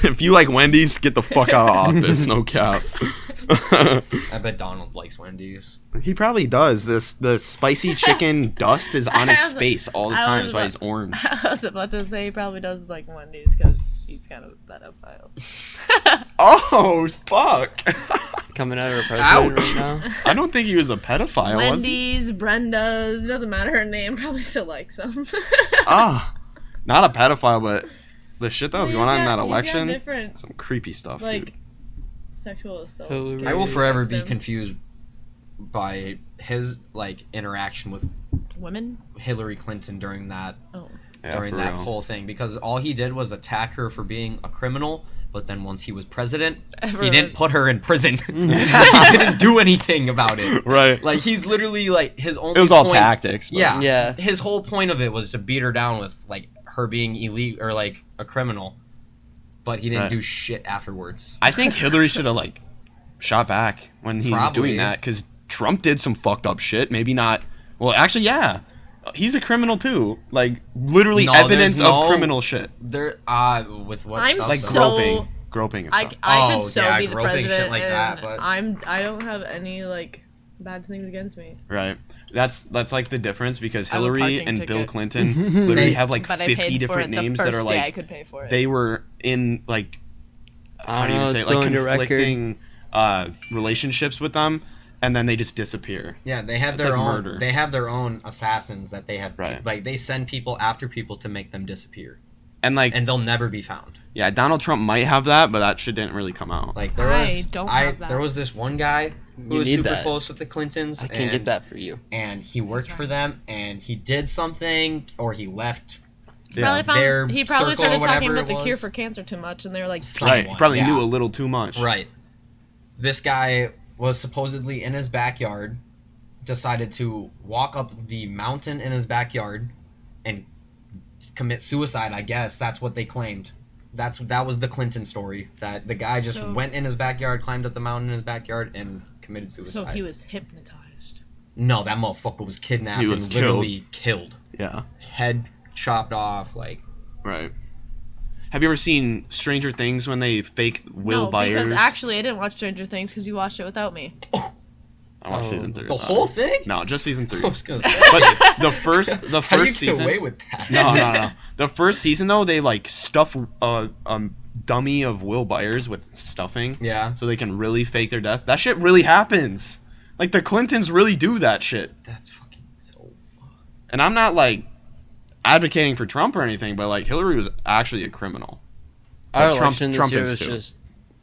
If you like Wendy's, get the fuck out of office. No cap. I bet Donald likes Wendy's. He probably does. The spicy chicken dust is on his I was- face all the I time. was That's why he's orange. I was about to say he probably does like Wendy's because he's kind of a pedophile. Oh fuck! Coming out of a president right now. I don't think he was a pedophile. Was he? Wendy's, Brenda's, doesn't matter her name, probably still likes him. Ah, not a pedophile, but the shit that was going on in that He's got election. different, Some creepy stuff, like, dude. sexual assault. Hillary. I will cases forever against be him. confused by his like interaction with Women? Hillary Clinton during that Oh. Yeah, during for that real. whole thing because all he did was attack her for being a criminal. But then once he was president, he Everyone didn't was- put her in prison. he didn't do anything about it. Right. Like he's literally like his only. It was all point- tactics. But Yeah. Yeah. His whole point of it was to beat her down with like her being illegal or like a criminal, but he didn't Right. do shit afterwards. I think Hillary should have like shot back when he was Probably. doing that because Trump did some fucked up shit. Maybe not. Well, actually, yeah. He's a criminal too. Like literally No, evidence there's no- of criminal shit. There, with what I'm stuff? Like so- groping and I stuff. could Oh, so yeah, be the groping shit president, like and that, but- I don't have any like bad things against me. Right. That's like the difference because I have a Hillary parking and Bill ticket. Clinton literally They- have like But I 50 paid for different it the names first that are day I like could pay for it. they were in like how do you know, say it? still Like in your record. conflicting relationships with them, and then they just disappear. Yeah, they have It's their like own. murder. They have their own assassins that they have. Right. Like they send people after people to make them disappear, And like and they'll never be found. yeah, Donald Trump might have that, but that shit didn't really come out. Like there I was, don't have that. there was this one guy who You was need super that. close with the Clintons. I can and, get that for you. And he worked for them, and he did something, or he left. Probably their found, he probably circle or started talking whatever about it the cure was. for cancer too much, and they were like, Someone, Right. Probably yeah. knew a little too much. Right. This guy was supposedly in his backyard, decided to walk up the mountain in his backyard and commit suicide, I guess. That's what they claimed. That was the Clinton story. That the guy just went in his backyard, climbed up the mountain in his backyard, and committed suicide. So he was hypnotized. No, that motherfucker was kidnapped He was and literally killed. Yeah. Head chopped off, like... Right. Have you ever seen Stranger Things when they fake Will Byers? No, because actually I didn't watch Stranger Things because you watched it without me. I watched season 3. The whole thing? No, just season 3. I was gonna say. But the first How do you season. get away with that? No. The first season though, they like stuff a dummy of Will Byers with stuffing. Yeah. So they can really fake their death. That shit really happens. Like the Clintons really do that shit. That's fucking so... And I'm not like advocating for Trump or anything, but like Hillary was actually a criminal. Our Like, election this year is was too. just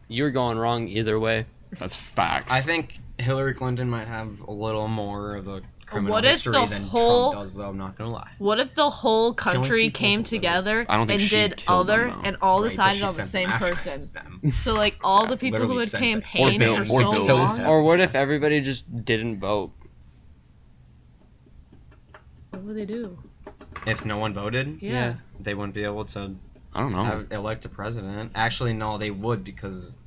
you were going wrong either way. That's facts. I think Hillary Clinton might have a little more of a criminal What if history the than whole- Trump does, though. I'm not gonna lie. What if the whole Killing country people came for together I don't think and she did killed them, other though. and all Right, but decided she on the sent same them after person? them. So like all the people who Literally had sent it. campaigned Or for Bill- or so Bill. long. Or what if everybody just didn't vote? What would they do? If no one voted, Yeah. they wouldn't be able to I don't know. elect a president. Actually, no, they would because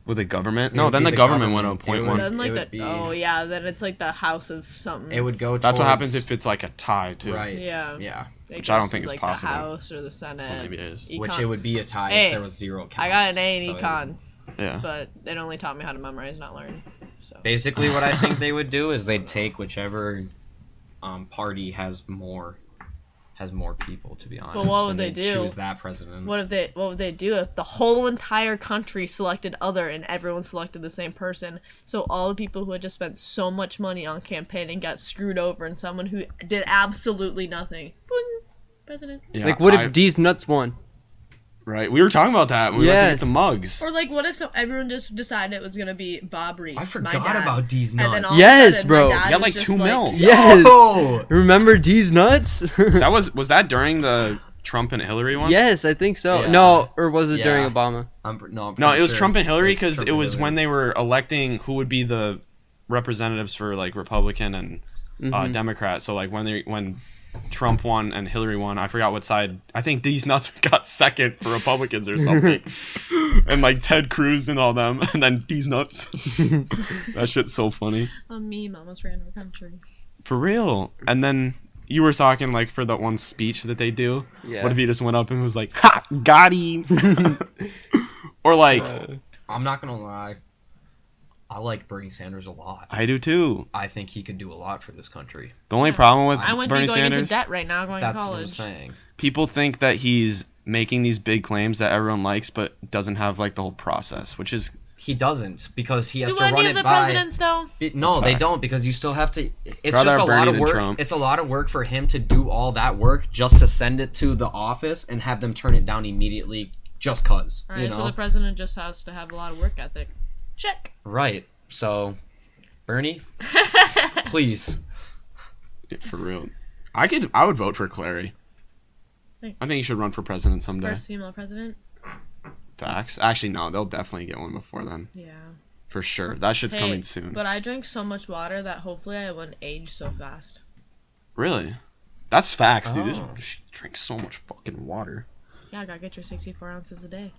With the government? It No, would then be the the government went government. to appoint It one. would- Then like would the be- oh yeah, then it's like the house of something. it would go. That's what towards- happens if it's like a tie too. Right. Yeah. Yeah. It Which I don't goes to, think is like possible. the House or the Senate. Well, maybe it is. Econ. Which it would be a tie Hey, if there was 0 counts. I got an A in So it- econ, Yeah. but it only taught me how to memorize, not learn. So Basically, what I think they would do is they'd take whichever party has more people. To be honest, what would and they they'd do? Choose that president. what would they do if the whole entire country selected other and everyone selected the same person? So all the people who had just spent so much money on campaigning got screwed over, and someone who did absolutely nothing, boing, president. Yeah, Like, what if D's nuts won? Right. We were talking about that when we went to Yes. get the mugs. Or like, what if everyone just decided it was gonna be Bob Reese? I my forgot dad, about these And then nuts. all Yes, of a sudden, bro. my dad You got was like just 2 mil. Yes. Oh! Remember D's nuts? That was that during the Trump and Hillary one? Yes, I think so. Yeah. No, or was it during Yeah. Obama? I'm No, pretty it was sure Trump and Hillary was because Trump it and was Hillary. when they were electing who would be the representatives for like Republican and Mhm. Democrat. So like when Trump won and Hillary won, I forgot what side. I think these nuts got second for Republicans or something, and like Ted Cruz and all them, and then these nuts. That shit's so funny. A meme almost ran the country. For real. And then you were talking like for that one speech that they do. Yeah. What if he just went up and was like, "Ha, got him," or like, I'm not gonna lie. I like Bernie Sanders a lot. I do too. I think he could do a lot for this country. The only problem with I wouldn't Bernie be going Sanders, into debt right now, going That's to what I'm college. saying. people think that he's making these big claims that everyone likes, but doesn't have like the whole process, which is He doesn't because he has Do to run any it of the by. presidents though? No, That's they facts. don't because you still have to. It's Rather just a have lot Bernie of than work. Trump. It's a lot of work for him to do all that work just to send it to the office and have them turn it down immediately, just cause. All right, you know? so the president just has to have a lot of work ethic. Check. Right. So, Bernie, please. for real. I would vote for Clary. Thanks. I think he should run for president someday. First female president. Facts. Actually, no, they'll definitely get one before then, Yeah. for sure. That shit's Hey, coming soon. But I drink so much water that hopefully I wouldn't age so fast. Really? That's facts, dude. Oh. She drinks so much fucking water. Yeah, I gotta get your 64 ounces a day.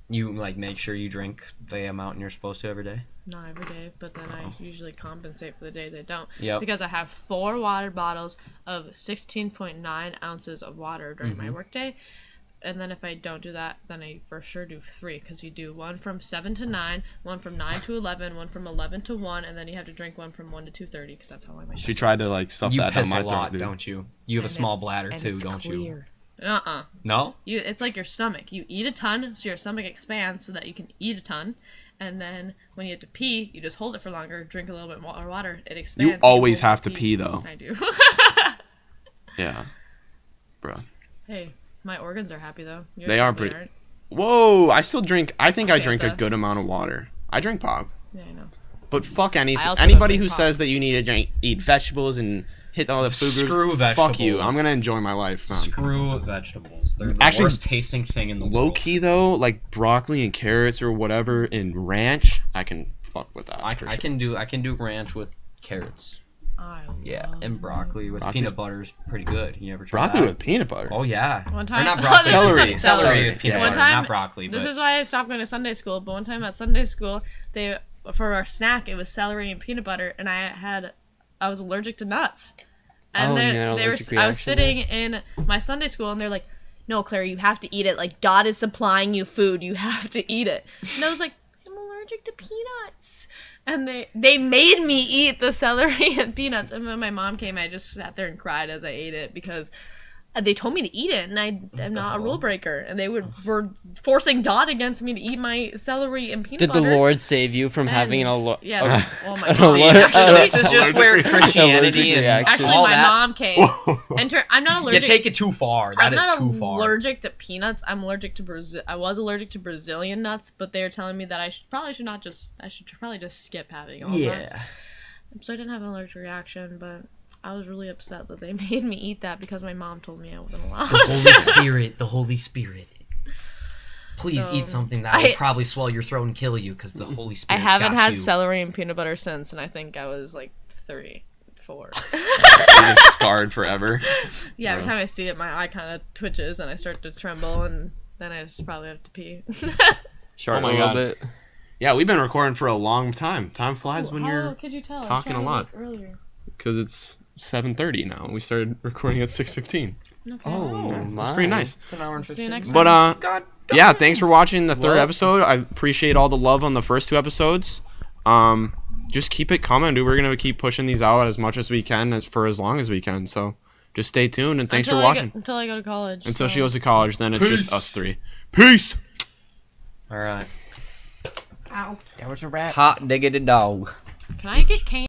You like make sure you drink the amount you're supposed to every day. Not every day, but then I usually compensate for the days I don't. Yep. Because I have 4 water bottles of 16.9 ounces of water during my workday. And then if I don't do that, then I for sure do 3. Because you do one from 7 to 9, one from 9 to 11, one from 11 to 1, and then you have to drink one from 1 to 2:30 because that's how long my She shift tried to like stuff You that down piss my a lot, throat, dude. don't you? You have a And small it's- bladder and too, it's don't you? clear. Uh-uh. No. It's like your stomach. You eat a ton, so your stomach expands so that you can eat a ton. And then when you have to pee, you just hold it for longer, drink a little bit more water, it expands. You always have to pee, though. I do. Yeah. Bro. Hey, my organs are happy though. Yours They are probably pretty- aren't. Whoa, I still drink. I think I drink a Fanta. good amount of water. I drink pop. Yeah, I know. But fuck anything. I also don't Anybody drink who pop. says that you need to eat vegetables and hit all the food groups. Screw vegetables. Fuck you. I'm gonna enjoy my life, man. Screw vegetables. They're the Actually, worst tasting thing in the Low world. key though, like broccoli and carrots or whatever in ranch, I can fuck with that. I for can sure. do ranch with carrots. I Yeah, love and broccoli with Broccoli's- peanut butter is pretty good. You ever tried Broccoli that? with peanut butter. Oh yeah. One Or time- not Oh, broccoli. this is celery. not Celery celery. with peanut One butter, time- not broccoli. This but is why I stopped going to Sunday school. But one time at Sunday school, they for our snack it was celery and peanut butter, and I was allergic to nuts. And Oh, they you had an they were allergic I was reaction sitting in my Sunday school, and they're like, "No, Claire, you have to eat it. Like God is supplying you food. You have to eat it." And I was like, "I'm allergic to peanuts." And they made me eat the celery and peanuts. And when my mom came, I just sat there and cried as I ate it because they told me to eat it, and I'm not a rule breaker. And they were forcing God against me to eat my celery and peanut Did the butter. Lord save you from having an Yes. Oh my an God. See, alert- this is just where Christianity and reaction. Actually, all my that. mom came. I'm not You allergic. take it too far. That I'm is not too far. allergic to peanuts. I'm allergic to Brazil. I was allergic to Brazilian nuts, but they were telling me that I should probably just skip having all nuts. So I didn't have an allergic reaction, but I was really upset that they made me eat that because my mom told me I wasn't allowed. The Holy Spirit. Please So, eat something that I- will probably swell your throat and kill you because the Holy I Spirit. haven't got had you. celery and peanut butter since, and I think I was like 3, 4. You're just scarred forever. Yeah, every Wow. time I see it, my eye kind of twitches and I start to tremble, and then I just probably have to pee. Short Oh my a little God. bit. Yeah, we've been recording for a long time. Time flies when How you're could you tell? I talking shot a it lot. earlier. because it's 7:30 now. We started recording at 6:15. Okay. Oh, my. It's pretty nice. It's an hour and See you 15. next But God. yeah, thanks for watching the third What? episode. I appreciate all the love on the first 2 episodes. Just keep it coming, dude. We're gonna keep pushing these out as much as we can, for as long as we can. So just stay tuned and thanks for watching. Until I go to college. Until so. she goes to college, then it's just us 3. Peace. All right. Ow. That was a wrap. Hot diggity dog. Can I get cane?